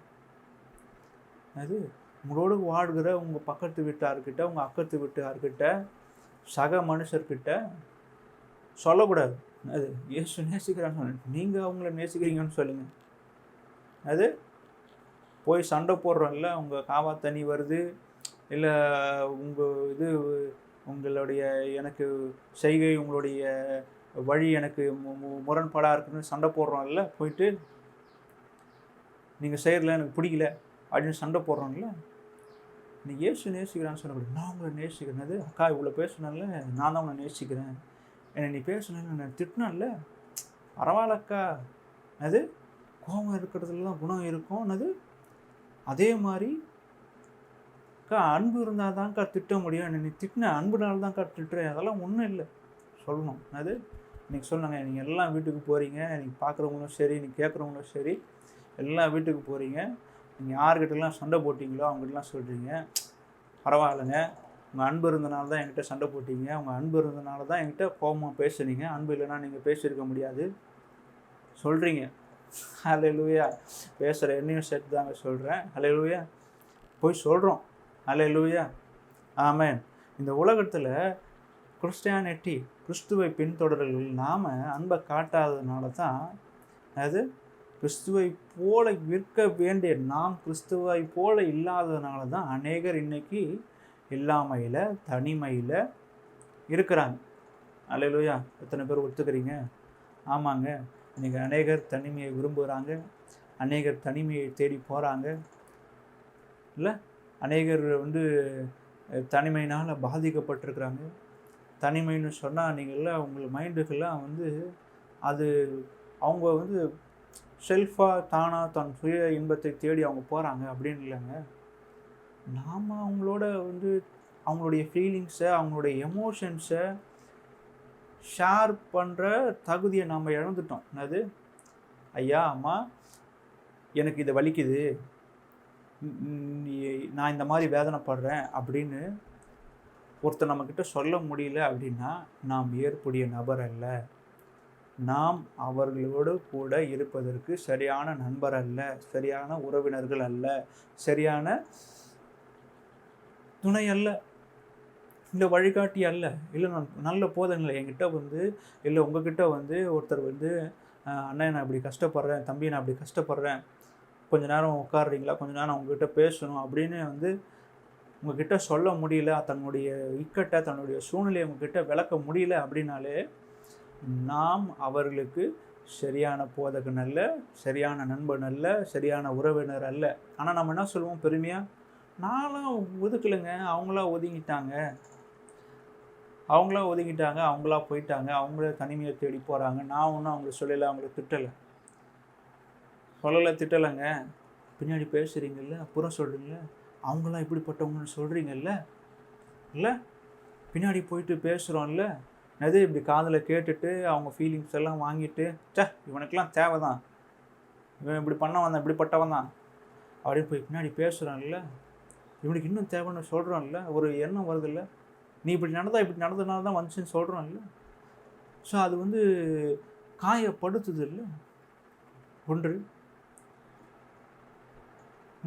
அது உங்களோடு வாழ்கிற உங்கள் பக்கத்து வீட்டார்கிட்ட, உங்கள் அக்கத்து வீட்டார்கிட்ட, சக மனுஷர்கிட்ட சொல்லக்கூடாது. அது இயேசு நேசிக்கிறான்னு சொல்லுங்க, நீங்கள் அவங்கள நேசிக்கிறீங்கன்னு சொல்லுங்கள். அது போய் சண்டை போடுறோம்ல, உங்கள் காவா தண்ணி வருது, இல்லை உங்களுடைய எனக்கு செய்கை, உங்களுடைய வழி எனக்கு முரண்பாடாக இருக்குன்னு சண்டை போடுறோம்ல, போயிட்டு நீங்கள் செய்யறதுல எனக்கு பிடிக்கல அப்படின்னு சண்டை போடுறோம்ல. நீ இயேசு நேசிக்கிறான்னு சொல்லக்கூடாது. நான் உங்களை நேசிக்கிறேன். அக்கா இவ்வளோ பேசுனேன்ல, நான் தான் உங்களை நேசிக்கிறேன், என்னை நீ பேசுனேன்னு நான் திட்டினேன்ல, பரவாயில்லக்கா. அது கோபம் இருக்கிறதுலாம் குணம் இருக்கும். அதே மாதிரி அக்கா அன்பு இருந்தால் தான்க்கா திட்ட முடியும், என்னை நீ திட்டின அன்புனால தான்க்கா திட்டுறேன், அதெல்லாம் ஒன்றும் இல்லை சொல்லணும். இன்றைக்கி சொன்னாங்க, நீங்கள் எல்லாம் வீட்டுக்கு போகிறீங்க, நீங்கள் பார்க்குறவங்களும் சரி, நீங்கள் கேட்குறவங்களும் சரி, எல்லாம் வீட்டுக்கு போகிறீங்க, நீங்கள் யார்கிட்டலாம் சண்டை போட்டிங்களோ அவங்ககிட்டலாம் சொல்கிறீங்க, பரவாயில்லைங்க, உங்கள் அன்பு இருந்தனால தான் என்கிட்ட சண்டை போட்டிங்க, உங்கள் அன்பு இருந்தனால தான் என்கிட்ட கோபமாக பேசுனீங்க, அன்பு இல்லைன்னா நீங்கள் பேசியிருக்க முடியாது சொல்கிறீங்க. ஹல்லேலூயா. பேசுகிற என்னையும் சேர்த்து தாங்க சொல்கிறேன். ஹல்லேலூயா. போய் சொல்கிறோம். ஹல்லேலூயா. ஆமென். இந்த உலகத்தில் கிறிஸ்டியானிட்டி, கிறிஸ்துவை பின்தொடர்கள் நாம் அன்பை காட்டாததுனால தான், அது கிறிஸ்துவை போல விற்க வேண்டிய நாம் கிறிஸ்துவை போல இல்லாததுனால தான் அநேகர் இன்னைக்கு இல்லாமையில், தனிமையில் இருக்கிறாங்க. அல்லேலூயா. எத்தனை பேர் ஒத்துக்கிறீங்க? ஆமாங்க. இன்றைக்கி அநேகர் தனிமையை விரும்புகிறாங்க, அநேகர் தனிமையை தேடி போகிறாங்க இல்லை, அநேகர் தனிமையினால் பாதிக்கப்பட்டிருக்கிறாங்க. தனிமைன்னு சொன்னால் நீங்கள்லாம் உங்கள் மைண்டுக்கெல்லாம் அது அவங்க செல்ஃபாக தானாக தன் சுய இன்பத்தை தேடி அவங்க போகிறாங்க அப்படின்னு இல்லைங்க. நாம் அவங்களோட அவங்களுடைய ஃபீலிங்ஸை, அவங்களுடைய எமோஷன்ஸை ஷேர் பண்ணுற தகுதியை நாம் இழந்துட்டோம். ஐயா அம்மா எனக்கு இது வலிக்குது, நான் இந்த மாதிரி வேதனைப்படுறேன் அப்படின்னு ஒருத்தர் நம்மக்கிட்ட சொல்ல முடியல அப்படின்னா நாம் ஏற்புடைய நபர் அல்ல, நாம் அவர்களோடு கூட இருப்பதற்கு சரியான நண்பர் அல்ல, சரியான உறவினர்கள் அல்ல, சரியான துணை அல்ல, இந்த வழிகாட்டி அல்ல. இல்லை நான் நல்ல போதனை என்கிட்ட இல்லை உங்ககிட்ட ஒருத்தர் அண்ணன் நான் இப்படி கஷ்டப்படுறேன், தம்பி நான் அப்படி கஷ்டப்படுறேன், கொஞ்ச நேரம் உட்காடுறீங்களா, கொஞ்ச நேரம் உங்ககிட்ட பேசணும் அப்படின்னு உங்ககிட்ட சொல்ல முடியல, தன்னுடைய இக்கட்டை, தன்னுடைய சூழ்நிலையை உங்ககிட்ட விளக்க முடியல அப்படின்னாலே நாம் அவர்களுக்கு சரியான போதகன் அல்ல, சரியான நண்பன் அல்ல, சரியான உறவினர் அல்ல. ஆனால் நம்ம என்ன சொல்லுவோம் பெருமையாக, நான்லாம் ஒதுக்கலைங்க, அவங்களா ஒதுங்கிட்டாங்க, அவங்களா போயிட்டாங்க, அவங்கள தனிமையை தேடி போகிறாங்க, நான் ஒன்றும் அவங்கள சொல்லலை, அவங்கள திட்டலைங்க, பின்னாடி பேசுகிறீங்கல்ல, அப்புறம் சொல்கிறீங்கள, அவங்களாம் இப்படிப்பட்டவங்கன்னு சொல்கிறீங்கல்ல, இல்லை பின்னாடி போயிட்டு பேசுகிறோம்ல, இப்படி காதில் கேட்டுட்டு அவங்க ஃபீலிங்ஸ் எல்லாம் வாங்கிட்டு, இவனுக்கெல்லாம் தேவை தான், இவன் இப்படி இப்படிப்பட்டவன் தான் அப்படின்னு போய் பின்னாடி பேசுகிறான்ல, இவனுக்கு இன்னும் தேவைன்னு சொல்கிறோம்ல, ஒரு எண்ணம் வருதில்ல, நீ இப்படி நடந்ததுனால தான் வந்துச்சுன்னு சொல்கிறோம்ல. ஸோ அது காயப்படுத்துது இல்லை. ஒன்று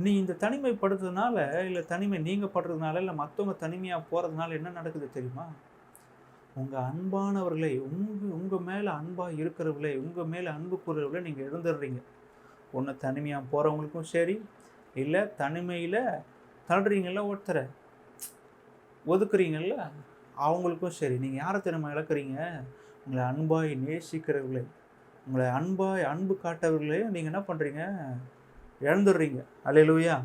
நீ இந்த தனிமைப்படுத்துறதுனால, இல்லை தனிமை நீங்க படுறதுனால, இல்லை மற்றவங்க தனிமையாக போகிறதுனால என்ன நடக்குது தெரியுமா? உங்கள் அன்பானவர்களை, உங்கள் மேலே அன்பாக இருக்கிறவர்களே, உங்கள் மேலே அன்பு கூறுறவர்களே நீங்கள் இழந்துடுறீங்க. ஒன்று தனிமையாக போகிறவங்களுக்கும் சரி, இல்லை தனிமையில் தள்ளுறீங்கள ஒருத்தரை, ஒதுக்குறீங்கள்ல அவங்களுக்கும் சரி. நீங்கள் யாரை தெரியுமா இழக்கிறீங்க? உங்களை அன்பாய் நேசிக்கிறவர்களே, உங்களை அன்பு காட்டவர்களே நீங்கள் என்ன பண்ணுறீங்க? இழந்துடுறீங்க. அல்லேலூயா,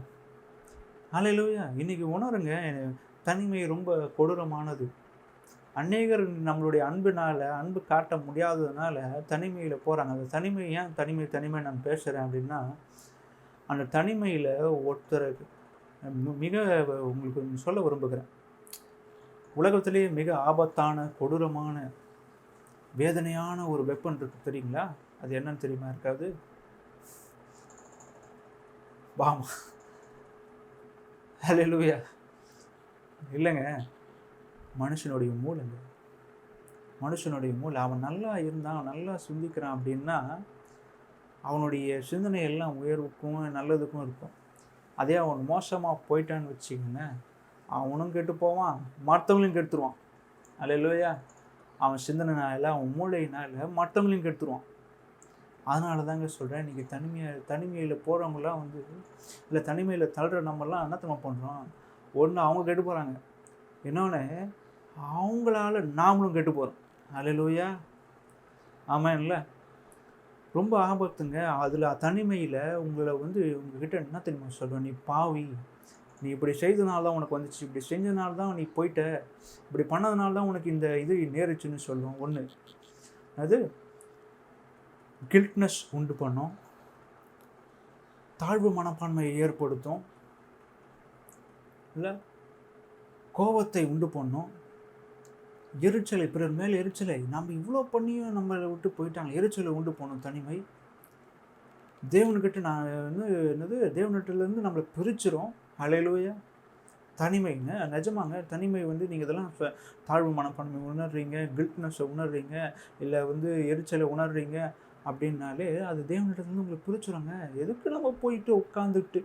அல்லேலூயா. இன்றைக்கி உணருங்க, தனிமை ரொம்ப கொடூரமானது. அநேகர் நம்மளுடைய அன்பு காட்ட முடியாததுனால தனிமையில் போகிறாங்க. அந்த தனிமை ஏன் தனிமை நான் பேசுகிறேன் அப்படின்னா, அந்த தனிமையில் ஒருத்தர் மிக உங்களுக்கு சொல்ல விரும்புகிறேன். உலகத்திலேயே மிக ஆபத்தான, கொடூரமான, வேதனையான ஒரு வெப்பன் இருக்குது தெரியுங்களா? அது என்னன்னு தெரியுமா? இருக்காது பாமா. அல்லேலூயா. இல்லைங்க, மனுஷனுடைய மூளைங்க. மனுஷனுடைய மூளை. அவன் நல்லா இருந்தான், நல்லா சிந்திக்கிறான் அப்படின்னா அவனுடைய சிந்தனை எல்லாம் உயர்வுக்கும் நல்லதுக்கும் இருக்கும். அதே அவன் மோசமாக போயிட்டான்னு வச்சுக்கோங்க, அவனும் கெட்டு போவான், மற்றவங்களையும் கெடுத்துருவான். அல்லேலூயா. அவன் சிந்தனைனால, அவன் மூளையினால மற்றவங்களையும் கெடுத்துருவான். அதனால தாங்க சொல்கிறேன், இன்றைக்கி தனிமையில் போகிறவங்களாம் வந்து, இல்லை தனிமையில் தள்ளுற நம்மலாம் என்ன தெரியுமா பண்ணுறோம்? ஒன்று அவங்க கெட்டு போகிறாங்க, இன்னொன்று அவங்களால நாமளும் கெட்டு போகிறோம். அல்லேலூயா, ஆமாம்ல. ரொம்ப ஆபத்துங்க. அதில் தனிமையில் உங்களை வந்து உங்ககிட்ட என்ன தெரியுமா சொல்லுவேன்? நீ பாவி, நீ இப்படி செய்தனால தான் உனக்கு வந்துச்சு, இப்படி செஞ்சதுனால தான் நீ போயிட்ட, இப்படி பண்ணதுனால தான் உனக்கு இந்த இது நேரிச்சுன்னு சொல்லுவோம். ஒன்று அது கில்ட்னஸ் உண்டு பண்ணும், தாழ்வு மனப்பான்மையை ஏற்படுத்தும், இல்லை கோபத்தை உண்டு பண்ணும், எரிச்சலை, பிறர் மேல் எரிச்சலை. நம்ம இவ்வளோ பண்ணியும் நம்மளை விட்டு போயிட்டாங்க, எரிச்சலை உண்டு பண்ணும் தனிமை. தேவனுக்கிட்ட நான் வந்து தேவனிட்டிலேருந்து நம்மளை பிரிச்சிரும். அல்லேலூயா. தனிமைங்க, நிஜமாங்க. தனிமை வந்து நீங்கள் இதெல்லாம் தாழ்வு மனப்பான்மை உணர்றீங்க, கில்ட்னஸை உணர்றீங்க, இல்லை வந்து எரிச்சலை உணர்றீங்க அப்படின்னாலே அது தேவனிடத்துலேருந்து உங்களை பிரிச்சிருங்க. எதுக்கு நம்ம போயிட்டு உட்காந்துட்டு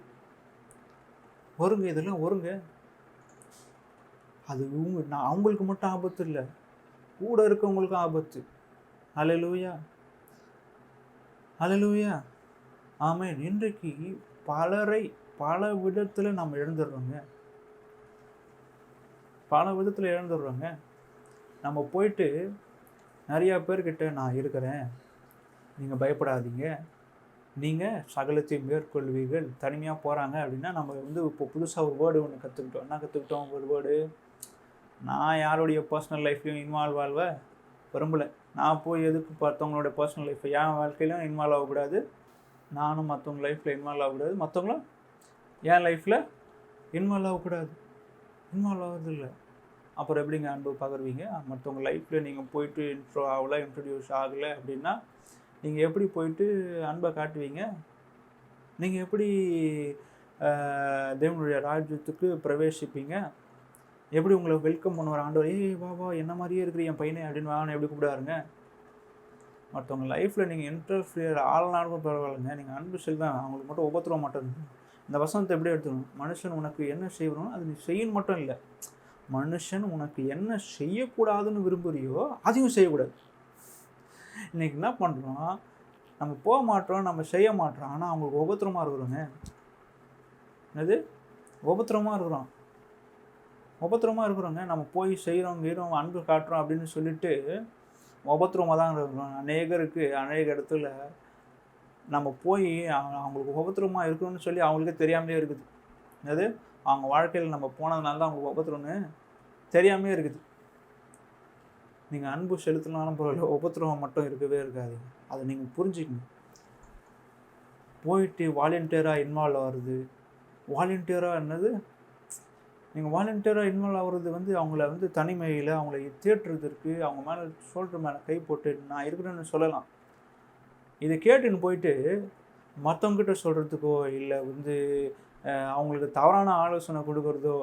வருங்க, இதெல்லாம் வருங்க. அது அவங்களுக்கு மட்டும் ஆபத்து இல்லை, கூட இருக்கவங்களுக்கும் ஆபத்து. அல்லேலூயா, அல்லேலூயா, ஆமென். இன்றைக்கு பலரை பல விதத்தில் நம்ம இழந்துடுறோங்க, பல விதத்தில் இழந்துடுறோங்க. நம்ம போயிட்டு நிறையா பேர்கிட்ட நான் இருக்கிறேன், நீங்கள் பயப்படாதீங்க, நீங்கள் சகலத்தையும் மேற்கொள்வீர்கள், தனிமையாக போகிறாங்க அப்படின்னா நம்ம வந்து இப்போ புதுசாக ஒரு வேர்டு ஒன்று கற்றுக்கிட்டோம். என்ன கற்றுக்கிட்டோம்? ஒரு வேர்டு, நான் யாருடைய பர்சனல் லைஃப்லையும் இன்வால்வ் ஆக விரும்பலை. நான் போய் எதுக்கு மற்றவங்களோட பர்சனல் லைஃப்பை என் வாழ்க்கையிலும் இன்வால்வ் ஆகக்கூடாது, நானும் மற்றவங்க லைஃப்பில் இன்வால்வ் ஆகக்கூடாது, மற்றவங்களும் என் லைஃப்பில் இன்வால்வ் ஆகக்கூடாது. இன்வால்வ் ஆகுறதில்லை. அப்புறம் எப்படிங்க அன்பு பகிர்வீங்க? மற்றவங்க லைஃப்பில் நீங்கள் போயிட்டு இன்ட்ரடியூஸ் ஆகலை அப்படின்னா நீங்கள் எப்படி போயிட்டு அன்பை காட்டுவீங்க? நீங்கள் எப்படி தேவனுடைய ராஜ்யத்துக்கு பிரவேசிப்பீங்க? எப்படி உங்களை வெல்கம் பண்ணுவார் ஆண்டவர்? ஏய் வா என்ன மாதிரியே இருக்கிற என் பையனே அப்படின்னு வாங்க எப்படி கூப்பிடாருங்க? மற்றவங்க லைஃப்பில் நீங்கள் இன்டர்ஃபியர் ஆள்னாலும் பரவாயில்லைங்க, நீங்கள் அன்பு செல்வேன், அவங்களுக்கு மட்டும் உபத்திரவ மாட்டேன். இந்த வசனத்தை எப்படி எடுத்துக்கணும்? மனுஷன் உனக்கு என்ன செய்யணும் அது நீ செய்யணும் மட்டும் இல்லை, மனுஷன் உனக்கு என்ன செய்யக்கூடாதுன்னு விரும்புகிறியோ அதையும் செய்யக்கூடாது. இன்றைக்கி என்ன பண்ணுறோம்? நம்ம போக மாட்டோம், நம்ம செய்ய மாட்டோம், ஆனால் அவங்களுக்கு உபத்திரமாக இருக்கிறோங்க. அது உபத்திரமாக இருக்கிறோங்க. நம்ம போய் செய்கிறோம் அன்பு காட்டுறோம் அப்படின்னு சொல்லிட்டு உபத்திரமாக தான் இருக்கிறோம். அநேக இடத்துல நம்ம போய் அவங்களுக்கு உபத்திரமாக இருக்கணும்னு சொல்லி அவங்களுக்கே தெரியாமலே இருக்குது. அது அவங்க வாழ்க்கையில் நம்ம போனதுனால தான் அவங்களுக்கு உபத்திரம்னு தெரியாமே இருக்குது. நீங்கள் அன்பு செலுத்தினாலும் பரவாயில்ல, உபத்திரவம் மட்டும் இருக்கவே இருக்காதுங்க. அதை நீங்கள் புரிஞ்சுக்கணும். போயிட்டு வாலண்டியராக இன்வால்வ் ஆகுறது, வாலண்டியராக என்னது, நீங்கள் வாலண்டியராக இன்வால்வ் ஆகுறது வந்து அவங்கள வந்து தனிமையில் அவங்கள தேற்றுறதுக்கு, அவங்க மேலே ஷோல்டர் மேலே கை போட்டு நான் இருக்கிறேன்னு சொல்லலாம். இதை கேட்டுன்னு போயிட்டு மற்றவங்ககிட்ட சொல்கிறதுக்கோ இல்லை வந்து அவங்களுக்கு தவறான ஆலோசனை கொடுக்குறதோ,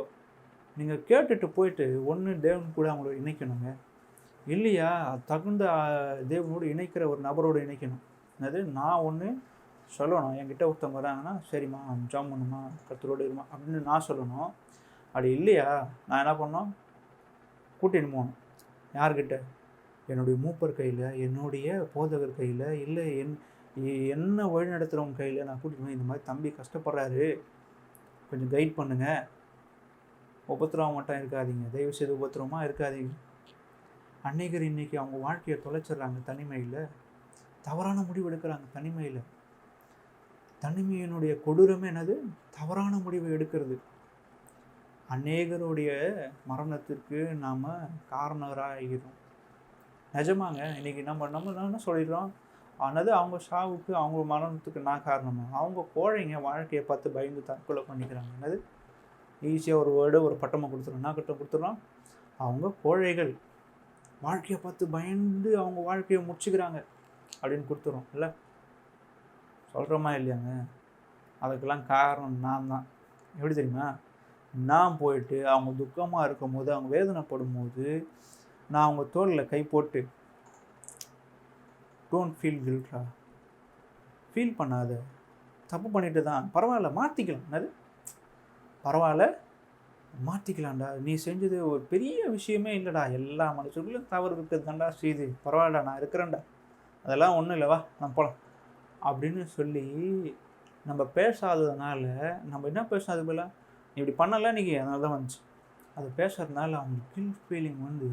நீங்கள் கேட்டுட்டு போயிட்டு ஒன்று தேவன் கூட அவங்கள இணைக்கணுங்க, இல்லையா தகுந்த தேவனோடு இணைக்கிற ஒரு நபரோடு இணைக்கணும். அது நான் ஒன்று சொல்லணும். என்கிட்ட ஒருத்தவங்க வராங்கன்னா, சரிம்மா ஜெபம் பண்ணும்மா, கர்த்தரோடு இரும்மா அப்படின்னு நான் சொல்லணும். அப்படி இல்லையா, நான் என்ன பண்ணணும்? கூட்டின்னு போகணும். யார்கிட்ட? என்னுடைய மூப்பர் கையில், என்னுடைய போதகர் கையில், இல்லை என்ன வழிநடத்துகிறவங்க கையில் நான் கூட்டிட்டு போய், இந்த மாதிரி தம்பி கஷ்டப்படுறாரு, கொஞ்சம் கைட் பண்ணுங்க. உபத்திரவம் மட்டும் இருக்காதீங்க, தயவு செய்து உபத்திரவமாக இருக்காதீங்க. அநேகர் இன்னைக்கு அவங்க வாழ்க்கையை தொலைச்சிடுறாங்க தனிமையில், தவறான முடிவு எடுக்கிறாங்க தனிமையில். தனிமையினுடைய கொடூரமே என்னது? தவறான முடிவை எடுக்கிறது. அநேகருடைய மரணத்திற்கு நாம் காரணராகிறோம். நிஜமாங்க. இன்றைக்கி நம்ம என்ன சொல்லிடுறோம்? ஆனது அவங்க சாவுக்கு, அவங்க மரணத்துக்கு நான் காரணமா? அவங்க கோழைங்க வாழ்க்கையை பார்த்து பயந்து தற்கொலை பண்ணிக்கிறாங்க. என்னது ஈஸியாக ஒரு வேர்டு, ஒரு பட்டமாக கொடுத்துறோம். என்ன கிட்ட கொடுத்துறோம்? அவங்க கோழைகள், வாழ்க்கையை பார்த்து பயந்து அவங்க வாழ்க்கையை முடிச்சுக்கிறாங்க அப்படின்னு கொடுத்துறோம். இல்லை சொல்கிறோமா இல்லையாங்க? அதுக்கெல்லாம் காரணம் நான் தான். எப்படி தெரியுமா? நான் போயிட்டு அவங்க துக்கமாக இருக்கும் போது, அவங்க வேதனைப்படும் போது, நான் அவங்க தோளில் கை போட்டு, டோன்ட் ஃபீல் கில்ட்ரா, ஃபீல் பண்ணாத, தப்பு பண்ணிட்டு தான், பரவாயில்ல மாற்றிக்கலாம். அது பரவாயில்ல மாற்றிக்கலாம்டா, நீ செஞ்சது ஒரு பெரிய விஷயமே இல்லைடா, எல்லா மனுஷர்களும் தவறு இருக்கிறது தான்டா செய்து, பரவாயில்லடா நான் இருக்கிறேன்டா, அதெல்லாம் ஒன்றும் இல்லைவா நான் போகலாம் அப்படின்னு சொல்லி நம்ம பேசாததுனால, நம்ம என்ன பேசாதது போல நீ இப்படி பண்ணலை இன்றைக்கி, அதனால தான் வந்துச்சு. அது பேசுறதுனால அவங்க கில்ட் ஃபீலிங் வந்து,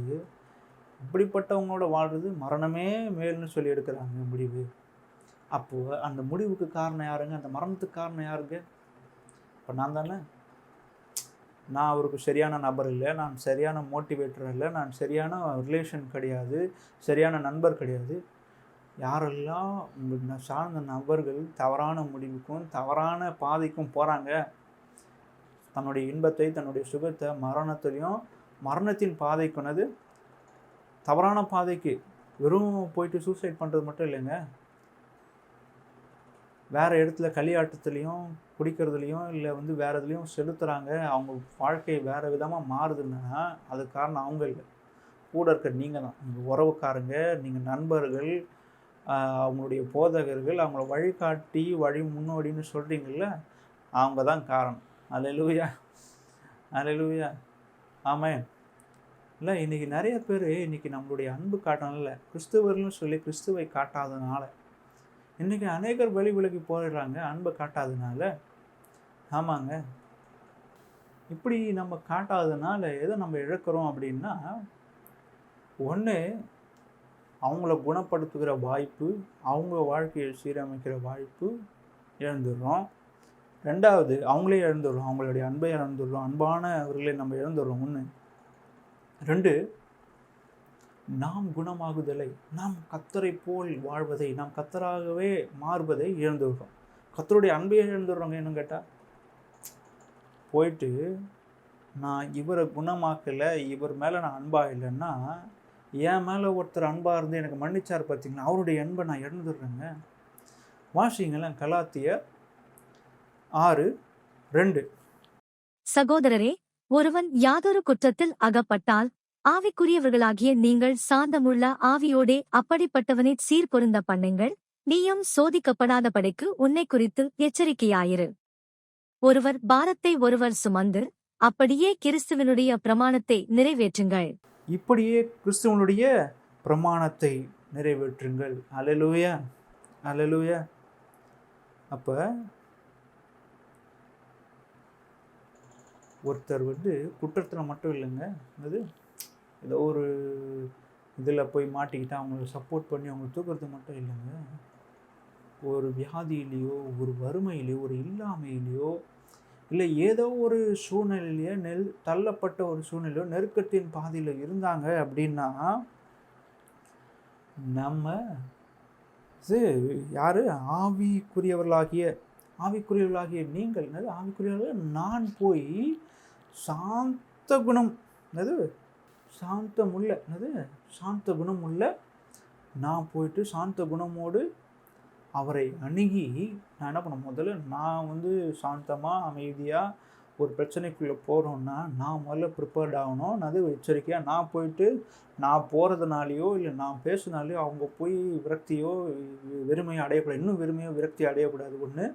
இப்படிப்பட்டவங்களோட வாழ்கிறது மரணமே மேல்னு சொல்லி எடுக்கிறாங்க முடிவு. அப்போது அந்த முடிவுக்கு காரணம் யாருங்க? அந்த மரணத்துக்கு காரணம் யாருங்க? இப்போ நான் தானே. நான் அவருக்கு சரியான நபர் இல்லை, நான் சரியான மோட்டிவேட்டர் இல்லை, நான் சரியான ரிலேஷன் கிடையாது, சரியான நண்பர் கிடையாது. யாரெல்லாம் சார்ந்த நபர்கள் தவறான முடிவுக்கும் தவறான பாதைக்கும் போகிறாங்க, தன்னுடைய இன்பத்தை, தன்னுடைய சுகத்தை மரணத்திலையும், மரணத்தின் பாதைக்குனது தவறான பாதைக்கு, வெறும் போயிட்டு சூசைட் பண்ணுறது மட்டும் இல்லைங்க, வேறு இடத்துல களியாட்டத்துலேயும் குடிக்கிறதுலையும் இல்லை வந்து வேறு இதுலேயும் செலுத்துகிறாங்க. அவங்க வாழ்க்கை வேறு விதமாக மாறுதுன்னா அதுக்கு காரணம் அவங்க இல்லை, கூட இருக்கிற நீங்கள் தான். உங்கள் உறவுக்காரங்க, நீங்கள் நண்பர்கள், அவங்களுடைய போதகர்கள், அவங்கள வழிகாட்டி வழி முன்னோடின்னு சொல்கிறீங்கள, அவங்க தான் காரணம். அல்லேலூயா, அல்லேலூயா, ஆமென். இல்லை இன்றைக்கி நிறைய பேர் இன்றைக்கி நம்மளுடைய அன்பு காட்டணும்ல, கிறிஸ்துவர்கள்னு சொல்லி கிறிஸ்துவை காட்டாதனால இன்றைக்கி அநேகர் வழி விலகி போயிடுறாங்க, அன்பை காட்டாதனால. ஆமாங்க, இப்படி நம்ம காட்டாததுனால எதை நம்ம இழக்கிறோம் அப்படின்னா, ஒன்று அவங்கள குணப்படுத்துகிற வாய்ப்பு, அவங்க வாழ்க்கையை சீரமைக்கிற வாய்ப்பு இழந்துடுறோம். ரெண்டாவது அவங்களே இழந்துடுறோம், அவங்களுடைய அன்பை இழந்துடுறோம், அன்பானவர்களை நம்ம இழந்துடுறோம். ஒன்று. ரெண்டு, நாம் குணமாகுதலை, நாம் கர்த்தரை போல் வாழ்வதை, நாம் கர்த்தராகவே மாறுவதை இழந்துடுறோம். கர்த்தருடைய அன்பையை இழந்துடுறோங்க. என்னன்னு கேட்டால், போயிட்டு நான் இவரை குணமாக்கலை, இவர் மேலே நான் அன்பாக இல்லைன்னா, என் மேலே ஒருத்தர் அன்பாக இருந்து எனக்கு மன்னிச்சார் பார்த்தீங்களா, அவருடைய அன்பை நான் இழந்துடுறேங்க. வாசிங்களேன் கலாத்தியர் 6:2. சகோதரரே, ஒருவன் யாதொரு குற்றத்தில் அகப்பட்டால், ஆவிக்குரியவர்களாகிய நீங்கள் சாந்தமுள்ள ஆவியோடே அப்படிப்பட்டவனை சீர்பொருந்த பண்ணுங்கள், நீயும் சோதிக்கப்படாதபடிக்கு உன்னை குறித்து எச்சரிக்கையாயிரு. ஒருவர் பாரத்தை ஒருவர் சுமந்து, அப்படியே கிறிஸ்துவனுடைய பிரமாணத்தை நிறைவேற்றுங்கள். இப்படியே கிறிஸ்துவனுடைய பிரமாணத்தை நிறைவேற்றுங்கள். அல்லேலூயா, அல்லேலூயா. அப்போ ஒருத்தர் வந்து குற்றத்தில் மட்டும் இல்லைங்க, அது ஏதோ ஒரு இதில் போய் மாட்டிக்கிட்டு அவங்களுக்கு சப்போர்ட் பண்ணி அவங்க தூக்குறது மட்டும் இல்லைங்க, ஒரு வியாதியிலையோ, ஒரு வறுமையிலையோ, ஒரு இல்லாமையிலையோ, இல்லை ஏதோ ஒரு சூழ்நிலையிலேயே தள்ளப்பட்ட ஒரு சூழ்நிலையோ, நெருக்கத்தின் பாதையில் இருந்தாங்க அப்படின்னா, நம்ம யார்? ஆவிக்குரியவர்களாகிய நீங்கள், ஆவிக்குரியவர்கள் நான் போய் சாந்த குணம், சாந்த குணம் உள்ள நான் போயிட்டு சாந்த குணமோடு அவரை அணுகி நான் என்ன பண்ண, முதல்ல நான் வந்து சாந்தமாக அமைதியாக ஒரு பிரச்சனைக்குள்ளே போகிறோன்னா நான் முதல்ல ப்ரிப்பேர்ட் ஆகணும். அது எச்சரிக்கையாக நான் போயிட்டு நான் போகிறதுனாலையோ இல்லை நான் பேசுனாலையோ அவங்க போய் விரக்தியோ வெறுமையோ அடையக்கூடாது. இன்னும் வெறுமையோ விரக்தி அடையக்கூடாது ஒன்று.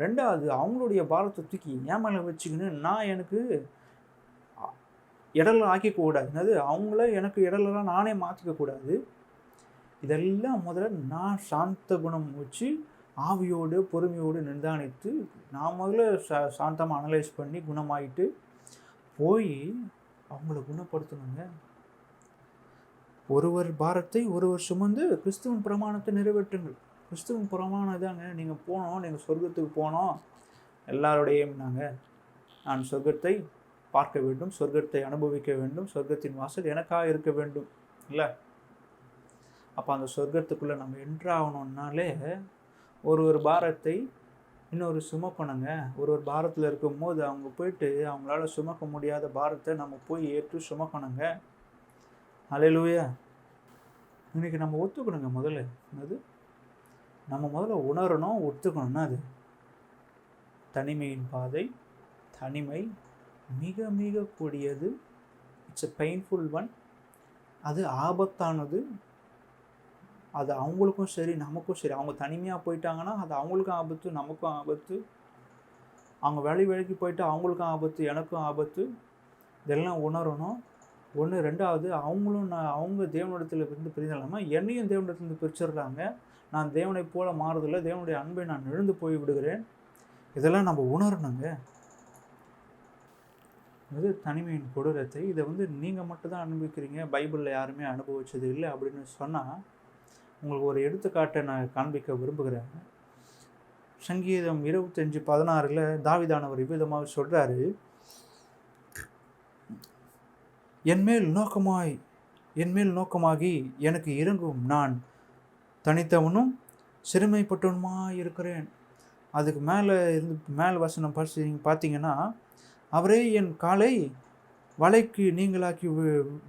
2வது அவங்களுடைய பாரத்தை தூக்கி என் மேலே வச்சுக்கின்னு நான் எனக்கு இடர்ல ஆக்கிக்கூடாது. என்னது அவங்கள எனக்கு இடர்லாம் நானே மாற்றிக்கக்கூடாது. இதெல்லாம் முதல்ல நான் சாந்த குணம் வச்சு ஆவியோடு பொறுமையோடு நிதானித்து நான் முதல்ல சாந்தமாக அனலைஸ் பண்ணி குணமாயிட்டு போய் அவங்கள குணப்படுத்தணுங்க. ஒருவர் பாரத்தை ஒருவர் சுமந்து கிறிஸ்துவின் பிரமாணத்தை நிறைவேற்றுங்கள். கிறிஸ்துவின் பிரமாணம் இதாங்க. நீங்கள் போனோம், நீங்கள் சொர்க்கத்துக்கு போனோம். எல்லாரோடையும் நான் சொர்க்கத்தை பார்க்க வேண்டும், சொர்க்கத்தை அனுபவிக்க வேண்டும், சொர்க்கத்தின் வாசல் எனக்காக இருக்க வேண்டும் இல்லை? அப்போ அந்த சொர்க்கத்துக்குள்ளே நம்ம என்ட்ராகணுன்னாலே ஒரு பாரத்தை இன்னொரு சுமக்கணுங்க. ஒரு பாரத்தில் இருக்கும்போது அவங்க போயிட்டு அவங்களால சுமக்க முடியாத பாரத்தை நம்ம போய் ஏற்று சுமக்கணுங்க. ஹல்லேலூயா. இன்றைக்கி நம்ம ஒத்துக்கணுங்க. முதல்ல என்னது நம்ம முதல்ல உணரணும், ஒத்துக்கணும்னா அது தனிமையின் பாதை. தனிமை மிக மிக கூடியது. It's a painful one. அது ஆபத்தானது. அது அவங்களுக்கும் சரி நமக்கும் சரி. அவங்க தனிமையாக போயிட்டாங்கன்னா அது அவங்களுக்கும் ஆபத்து, நமக்கும் ஆபத்து. அவங்க வேலைக்கு போயிட்டு அவங்களுக்கும் ஆபத்து, எனக்கும் ஆபத்து. இதெல்லாம் உணரணும். 1. 2வது அவங்களும் அவங்க தேவனிடத்தில் இருந்து பிரிந்தாலும் என்னையும் தேவனிடத்துலேருந்து பிரிச்சிடுறாங்க. நான் தேவனை போல மாறுதில்லை. தேவனுடைய அன்பை நான் இழந்து போய் விடுகிறேன். இதெல்லாம் நம்ம உணரணுங்க. இது தனிமையின் கொடூரத்தை. இதை நீங்கள் மட்டும்தான் அனுபவிக்கிறீங்க, பைபிளில் யாருமே அனுபவிச்சது இல்லை அப்படின்னு சொன்னால் உங்களுக்கு ஒரு எடுத்துக்காட்டை நான் காண்பிக்க விரும்புகிறேன். சங்கீதம் 25:16 தாவீதானவர் இவ்விதமாக சொல்கிறாரு, என்மேல் நோக்கமாகி எனக்கு இறங்கும். நான் தனித்தவனும் சிறுமைப்பட்டவனுமாய் இருக்கிறேன். அதுக்கு மேலே வசனம் பார்த்தீங்கன்னா, அவரே என் காலை வலைக்கு நீங்களாக்கி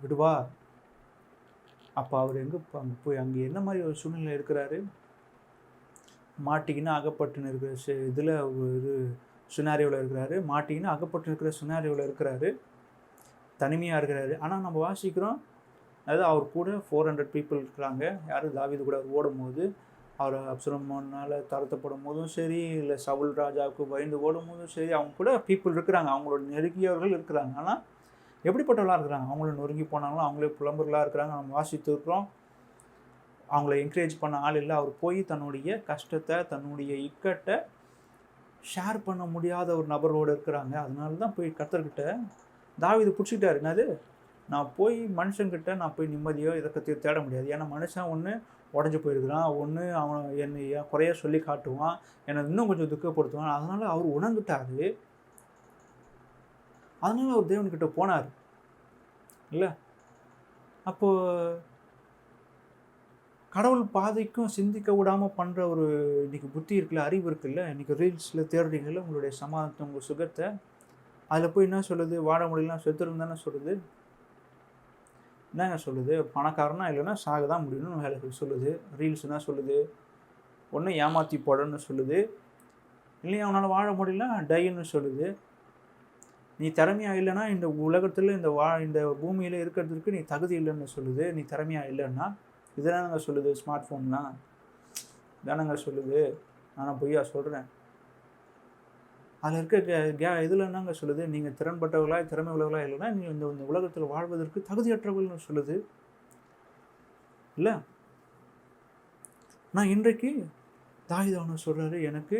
விடுவார். அப்போ அவர் அங்கே என்ன மாதிரி ஒரு சூழ்நிலை இருக்கிறாரு? மாட்டிக்கின்னு அகப்பட்டுன்னு இருக்கிற இதில் ஒரு சினாரியோவில் இருக்கிறாரு. மாட்டிக்கின்னு அகப்பட்டு இருக்கிற சினாரியோவில் இருக்கிறாரு. தனிமையாக இருக்கிறாரு. ஆனால் நம்ம வாசிக்கிறோம், அதாவது அவர் கூட 400 பீப்புள் இருக்கிறாங்க. யாரும் தாவீது கூட ஓடும்போது, அவர் அப்சலோமால் தரத்தப்படும் போதும் சரி, இல்லை சவுல் ராஜாவுக்கு பயந்து ஓடும் போதும் சரி, அவங்க கூட பீப்புள் இருக்கிறாங்க. அவங்களோட நெருங்கியவர்கள் இருக்கிறாங்க. ஆனால் எப்படிப்பட்டவர்களாக இருக்கிறாங்க? அவங்கள நொறுங்கி போனாங்களும் அவங்களே புலம்பர்களாக இருக்கிறாங்க. நம்ம வாசித்துருக்கிறோம். அவங்கள என்கரேஜ் பண்ண ஆள் இல்லை. அவர் போய் தன்னுடைய கஷ்டத்தை, தன்னுடைய இக்கட்டை ஷேர் பண்ண முடியாத ஒரு நபரோடு இருக்கிறாங்க. அதனால தான் போய் கர்த்தர்கிட்ட தாவீது பிடிச்சிக்கிட்டாரு. என்னது, நான் போய் மனுஷங்கிட்ட நான் போய் நிம்மதியோ இதை தேட முடியாது. ஏன்னா மனுஷன் ஒன்று உடஞ்சி போயிருக்கிறான், ஒன்று அவன் என்னை குறைய சொல்லி காட்டுவான், என்னை இன்னும் கொஞ்சம் துக்கப்படுத்துவான். அதனால் அவர் உணர்ந்துட்டார். அதனால அவர் தேவன்கிட்ட போனார் இல்லை? அப்போது கடவுள் பாதைக்கும் சிந்திக்க விடாமல் பண்ணுற ஒரு இன்றைக்கி புத்தி இருக்குல்ல, அறிவு இருக்குல்ல, இன்றைக்கி ரீல்ஸில் தேடுறீங்கள உங்களுடைய சமாதானத்தை, உங்கள் சுகத்தை. அதில் போய் என்ன சொல்லுது? வாழ முடியலாம், செத்துருன்னு தானே சொல்லுது. என்னங்க சொல்லுது? பணக்காரனா இல்லைன்னா சாக தான் முடியணும்னு வேலை சொல்லுது. ரீல்ஸ் என்ன சொல்லுது? ஒன்று ஏமாற்றி போடன்னு சொல்லுது, இல்லையா அவனால் வாழ முடியல டைன்னு சொல்லுது. நீ திறமையாக இல்லைன்னா இந்த உலகத்தில் இந்த பூமியில் இருக்கிறதுக்கு நீ தகுதி இல்லைன்னு சொல்லுது. நீ திறமையாக இல்லைன்னா இதுதானங்க சொல்லுது. ஸ்மார்ட் ஃபோன்லாம் தானங்க சொல்லுது. நான் பொய்யா சொல்கிறேன்? அதில் இருக்க இதில் என்னங்க சொல்லுது? நீங்கள் திறன்பட்டவர்களா திறமை உள்ளவர்களா இல்லைன்னா நீங்கள் இந்த உலகத்தில் வாழ்வதற்கு தகுதியற்றவர்கள்னு சொல்லுது இல்லை? நான் இன்றைக்கு தாவீது சொல்கிறாரு, எனக்கு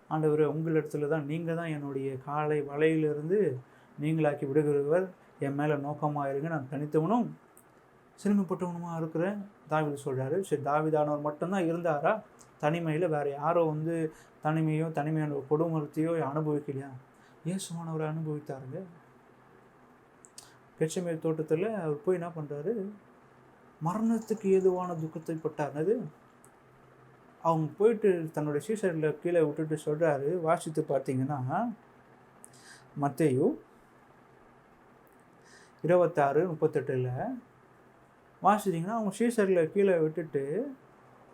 ஆண்டவரே உங்களிடத்துல தான், நீங்கள் தான் என்னுடைய காலை வலையிலிருந்து நீங்களாக்கி விடுகிறவர். என் மேலே நோக்கமாக இருங்க. நான் தனித்தவனும் சிறுமைப்பட்டவனுமாக இருக்கிறேன் தாவீது சொல்கிறாரு. சரி, தாவீதானவர் மட்டும்தான் இருந்தாரா தனிமையில்? வேறு யாரோ தனிமையான கொடுமரத்தையோ அனுபவிக்கலையா? இயேசுவானவரை அனுபவித்தாருங்க. கெத்செமனே தோட்டத்தில் அவர் போய் என்ன பண்ணுறாரு? மரணத்துக்கு ஏதுவான துக்கத்தை பட்டார்னது. அவங்க போயிட்டு தன்னுடைய சீசரில் கீழே விட்டுட்டு சொல்கிறாரு. வாசித்து பார்த்தீங்கன்னா மத்தேயு 26:38 வாசிச்சிங்கன்னா அவங்க சீசரில் கீழே விட்டுட்டு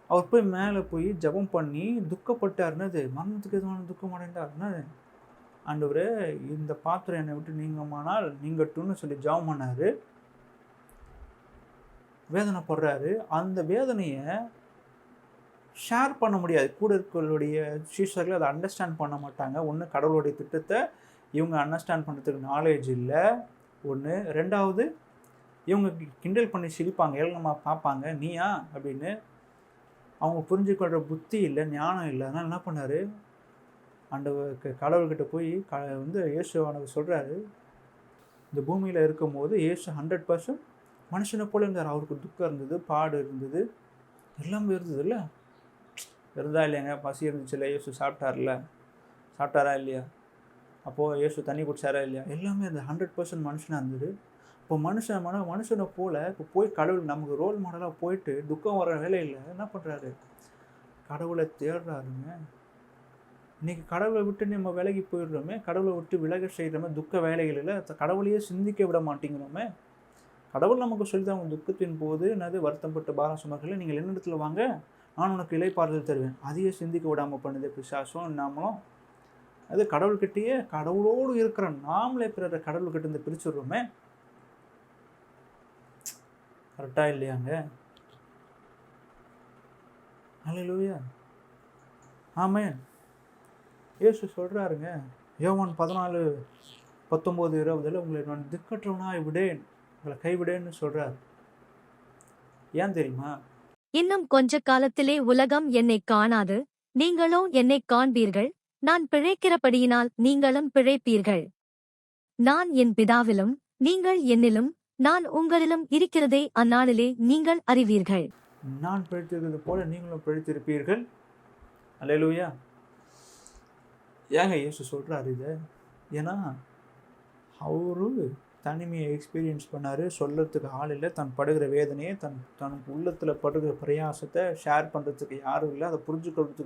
அவர் போய் மேலே போய் ஜெபம் பண்ணி துக்கப்பட்டார்னது. மரணத்துக்கு எதுவான துக்கம் அடைந்தார்னது. ஆண்டவரே இந்த பாத்திரம் என்னை விட்டு நீங்குமானால் நீங்கட்டும்னு சொல்லி ஜெபம் பண்ணாரு. வேதனைப்படுறாரு. அந்த வேதனையை ஷேர் பண்ண முடியாது. கூட இருக்கிறவருடைய சீஷர்கள் அதை அண்டர்ஸ்டாண்ட் பண்ண மாட்டாங்க. ஒன்று கடவுளுடைய திட்டத்தை இவங்க அண்டர்ஸ்டாண்ட் பண்ணுறதுக்கு நாலேஜ் இல்லை ஒன்று. ரெண்டாவது இவங்க கிண்டல் பண்ணி சிரிப்பாங்க, ஏளனமாக பார்ப்பாங்க, நீயா அப்படின்னு. அவங்க புரிஞ்சுக்கொள்கிற புத்தி இல்லை, ஞானம் இல்லை. அதனால் என்ன பண்ணார், கடவுள்கிட்ட போய் இயேசுவானவர் சொல்கிறாரு, இந்த பூமியில் இருக்கும்போது இயேசு 100% மனுஷனை போல இருந்தார். அவருக்கு துக்கம் இருந்தது, பாடு இருந்தது, எல்லாமே இருந்தது இல்லை. இருந்தா இல்லையாங்க? பசி இருந்துச்சு இல்லை, இயேசு சாப்பிட்டாரா இல்லையா? அப்போது இயேசு தண்ணி குடிச்சாரா இல்லையா? எல்லாமே இருந்தது. 100% மனுஷனாக இருந்தது. இப்போ மனுஷனை போல் இப்போ போய் கடவுள் நமக்கு ரோல் மாடலாக போயிட்டு துக்கம் வர வேலையில் என்ன பண்ணுறாரு, கடவுளை தேடுறாருங்க. இன்றைக்கி கடவுளை விட்டு நம்ம விலகி போயிடுறோமே, கடவுளை விட்டு விலக செய்கிறோமே துக்க வேலைகளில். கடவுளையே சிந்திக்க விட மாட்டேங்கிறோமே. கடவுள் நமக்கு சொல்லிதான், உங்கள் துக்கத்தின் போது என்னது வருத்தப்பட்ட பாரம் சுமர்களே நீங்கள் என்னிடத்துல வாங்க, நான் உனக்கு இளைப்பாறுதல் தருவேன். அதையே சிந்திக்க விடாமல் பண்ணுது பிசாசும் நாமளும். அது கடவுள்கிட்டயே, கடவுளோடு இருக்கிற நாமளே பிறரை கடவுள்கிட்ட இருந்து பிரிச்சுடுறோமே. கரெக்டாக இல்லையாங்க? அல்லேலூயா, ஆமென். இயேசு சொல்கிறாருங்க, யோவான் 14:19-20 உங்களை நான் திக்கற்றவனாய் விடேன், உங்களை கைவிடேன்னு சொல்கிறார். ஏன் தெரியுமா? இன்னும் கொஞ்ச காலத்திலே உலகம் என்னைக் காணாது, நீங்களோ என்னைக் காண்பீர்கள். நான் பிழைக்கிறபடியினால் நீங்களும் பிழைப்பீர்கள். நான் என் பிதாவிலும் நீங்கள் என்னிலும் நான் உங்களிலும் இருக்கிறதை அந்நாளிலே நீங்கள் அறிவீர்கள். நான் பிழைத்திருக்கிறது போல நீங்களும் பிழைத்திருப்பீர்கள். அல்லேலூயா. ஏங்க இயேசு சொல்கிறாரு இதை? ஏன்னா அவரு தனிமையை எக்ஸ்பீரியன்ஸ் பண்ணார். சொல்கிறதுக்கு ஆள் இல்லை. தன் படுகிற வேதனையை, தனக்கு உள்ளத்தில் படுகிற பிரயாசத்தை ஷேர் பண்ணுறதுக்கு யாரும் இல்லை. அதை புரிஞ்சுக்கிறதுக்கு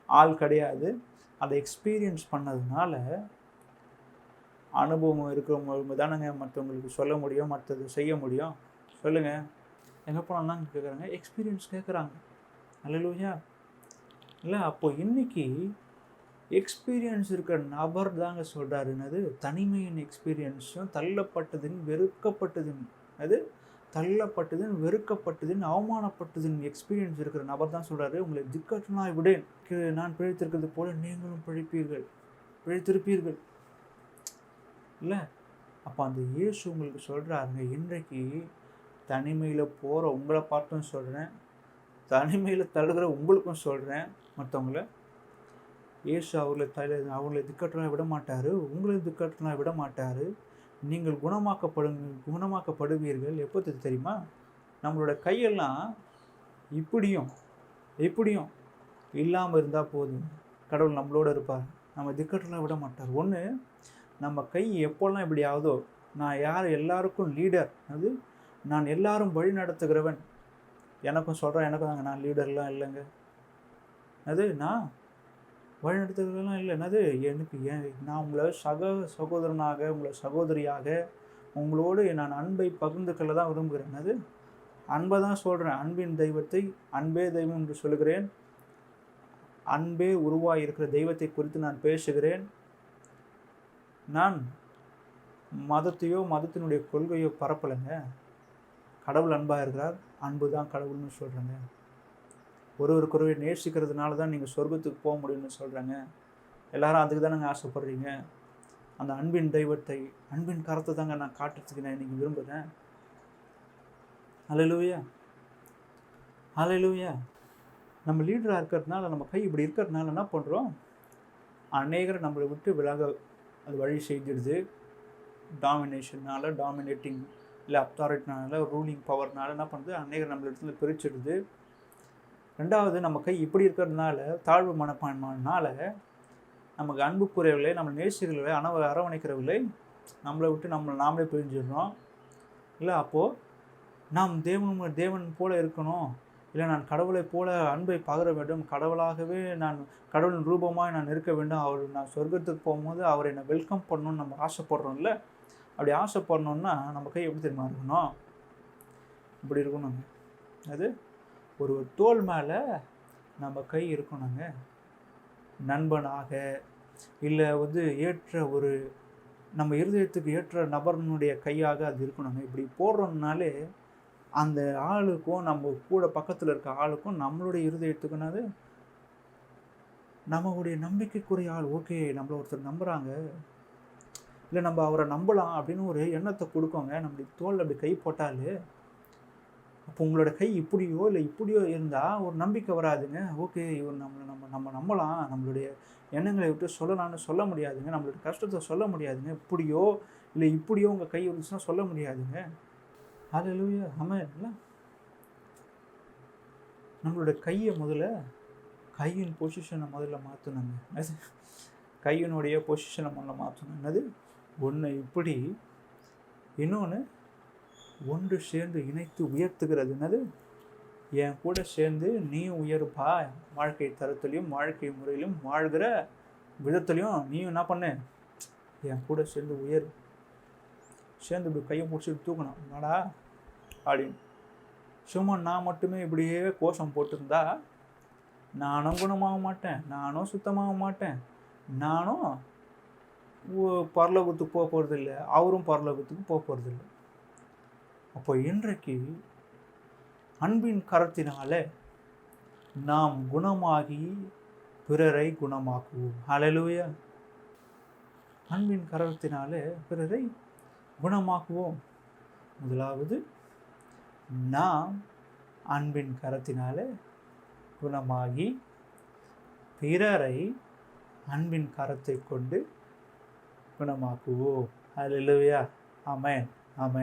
ஆள் கிடையாது. அதை எக்ஸ்பீரியன்ஸ் பண்ணதுனால அனுபவம் இருக்கிறவங்க தானேங்க மற்றவங்களுக்கு சொல்ல முடியும், மற்றது செய்ய முடியும். சொல்லுங்கள், எங்கே போனாலும் கேட்குறாங்க, எக்ஸ்பீரியன்ஸ் கேட்குறாங்க. அல்லேலூயா. இல்லை, அப்போது இன்றைக்கி எக்ஸ்பீரியன்ஸ் இருக்கிற நபர் தாங்க சொல்கிறாரு, என்னது தனிமையின் எக்ஸ்பீரியன்ஸும் தள்ளப்பட்டதின் வெறுக்கப்பட்டதின், அது தள்ளப்பட்டதின் வெறுக்கப்பட்டதின் அவமானப்பட்டதின் எக்ஸ்பீரியன்ஸ் இருக்கிற நபர் தான் சொல்கிறாரு, உங்களை திக்கற்றனாய் விடேன், நான் பிழைத்திருக்கிறது போல நீங்களும் பிழைத்திருப்பீர்கள். இல்லை, அப்போ அந்த இயேசு உங்களுக்கு சொல்கிறாருங்க, இன்றைக்கு தனிமையில் போகிற உங்களை பார்த்தும் சொல்கிறேன், தனிமையில் தழுகிற உங்களுக்கும் சொல்கிறேன், மற்றவங்கள இயேசு அவர்களை திக்கற்றனாய் விட மாட்டார், உங்களை திக்கற்றனாய் விட மாட்டார். நீங்கள் குணமாக்கப்படுவீர்கள். எப்போ தெரியுமா? நம்மளோட கையெல்லாம் இப்படியும் இல்லாமல் இருந்தால் போதும், கடவுள் நம்மளோட இருப்பார், நம்ம திக்கற்றனாய் விட மாட்டார். ஒன்று, நம்ம கை எப்போல்லாம் இப்படி ஆகுதோ, நான் எல்லாருக்கும் லீடர், அது நான் எல்லாரும் வழி நடத்துகிறவன், எனக்கும் சொல்கிறேன், எனக்கும் தாங்க, நான் லீடர்லாம் இல்லைங்க, அது நான் வழி நடத்துகிறதெல்லாம் இல்லை, என்னது எனக்கு நான் உங்களை சகோதரனாக, உங்களை சகோதரியாக, உங்களோடு நான் அன்பை பகிர்ந்து கொள்ள தான் விரும்புகிறேன். அது அன்பை தான் சொல்கிறேன். அன்பின் தெய்வத்தை அன்பே தெய்வம் என்று சொல்கிறேன். அன்பே உருவாக இருக்கிற தெய்வத்தை குறித்து நான் பேசுகிறேன். நான் மதத்தையோ மதத்தினுடைய கொள்கையோ பரப்பலைங்க. கடவுள் அன்பாக இருக்கிறார், அன்பு தான் கடவுள்னு சொல்கிறேங்க. ஒருவருக்கொருவர் நேசிக்கிறதுனால தான் நீங்கள் சொர்க்கத்துக்கு போக முடியும்னு சொல்கிறேங்க. எல்லாரும் அதுக்கு தானேங்க ஆசைப்படுறீங்க. அந்த அன்பின் தெய்வத்தை, அன்பின் கரத்தை தாங்க நான் காட்டுறதுக்கு நான் இன்றைக்கி விரும்புகிறேன். அல்லேலூயா, அல்லேலூயா. நம்ம லீடராக இருக்கிறதுனால, நம்ம கை இப்படி இருக்கிறதுனால என்ன பண்ணுறோம், அநேகரை நம்மளை விட்டு விலக அது வழி செய்திடுது. டாமினேட்டிங் இல்லை அத்தாரிட்டினால, ரூலிங் பவர்னால என்ன பண்ணுது, அநேகர் நம்மள இடத்துல பிரிச்சிடுது. ரெண்டாவது, நம்ம கை இப்படி இருக்கிறதுனால, தாழ்வு மனப்பான்மைனால நமக்கு அன்புக்குரியவர்களே, நம்ம நேசிக்கிறவர்களே, அரவணைக்கிறவர்களே நம்மளை விட்டு நாமளே பிரிஞ்சிடுறோம். இல்லை, அப்போது நாம் தேவன் போல இருக்கணும், இல்லை நான் கடவுளை போல அன்பை பகிர வேண்டும், கடவுளாகவே நான் கடவுளின் ரூபமாக நான் இருக்க வேண்டும், நான் சொர்க்கத்துக்கு போகும்போது அவரை என்னை வெல்கம் பண்ணணும்னு நம்ம ஆசைப்படுறோம்ல. அப்படி ஆசைப்படணுன்னா நம்ம கை எப்படி தெரியுமா இருக்கணும், இப்படி இருக்கணுங்க. அது ஒரு தோள் மேலே நம்ம கை இருக்கணுங்க. நண்பனாக, இல்லை ஏற்ற ஒரு நம்ம இருதயத்துக்கு ஏற்ற நபர்னுடைய கையாக அது இருக்கணுங்க. இப்படி போடுறோம்னாலே அந்த ஆளுக்கும் நம்ம கூட பக்கத்தில் இருக்க ஆளுக்கும் நம்மளுடைய இருதயத்துக்குனாது நம்மளுடைய நம்பிக்கைக்குரிய ஆள், ஓகே நம்மளை ஒருத்தர் நம்புகிறாங்க, இல்லை நம்ம அவரை நம்பலாம் அப்படின்னு ஒரு எண்ணத்தை கொடுக்கோங்க. நம்ம தோளில் அப்படி கை போட்டாலே அப்போ உங்களோட கை இப்படியோ இல்லை இப்படியோ இருந்தால் ஒரு நம்பிக்கை வராதுங்க. ஓகே இவர் நம்ம நம்பலாம், நம்மளுடைய எண்ணங்களை விட்டு சொல்லலாம்னு சொல்ல முடியாதுங்க, நம்மளுடைய கஷ்டத்தை சொல்ல முடியாதுங்க. இப்படியோ இல்லை இப்படியோ உங்கள் கை வந்துச்சுன்னா சொல்ல முடியாதுங்க. ஹல்லேலூயா, ஆமென். இல்லை நம்மளுடைய கையை கையின் பொசிஷனை முதல்ல மாற்றணுங்க. கையினுடைய பொசிஷனை முதல்ல மாற்றணும். என்னது? ஒன்று இப்படி, இன்னொன்று ஒன்று சேர்ந்து இணைத்து உயர்த்துகிறது. என்னது? என் கூட சேர்ந்து நீ உயர்ப்பா, வாழ்க்கை தரத்துலையும் வாழ்க்கை முறையிலும் வாழ்கிற விதத்துலையும் நீயும் என்ன பண்ணு, என் கூட சேர்ந்து உயர். சேர்ந்து இப்படி கையை முடிச்சுட்டு தூக்கணும், என்னடா அப்படின்னு. சும்மா நான் மட்டுமே இப்படியே கோஷம் போட்டிருந்தா நானும் குணமாக மாட்டேன், நானும் சுத்தமாக மாட்டேன், நானும் பரலோகத்துக்கு போக போகிறதில்லை, அவரும் பரலோகத்துக்கு போக போகிறதில்லை. அப்போ இன்றைக்கு அன்பின் கரத்தினால நாம் குணமாகி பிறரை குணமாக்குவோம். ஹல்லேலூயா. அன்பின் கரத்தினால பிறரை குணமாக்குவோம். முதலாவது நாம் அன்பின் கரத்தினால குணமாகி பிறரை அன்பின் கரத்தை கொண்டு குணமாக்குவோம். ஹல்லேலூயா, ஆமென், ஆமென்.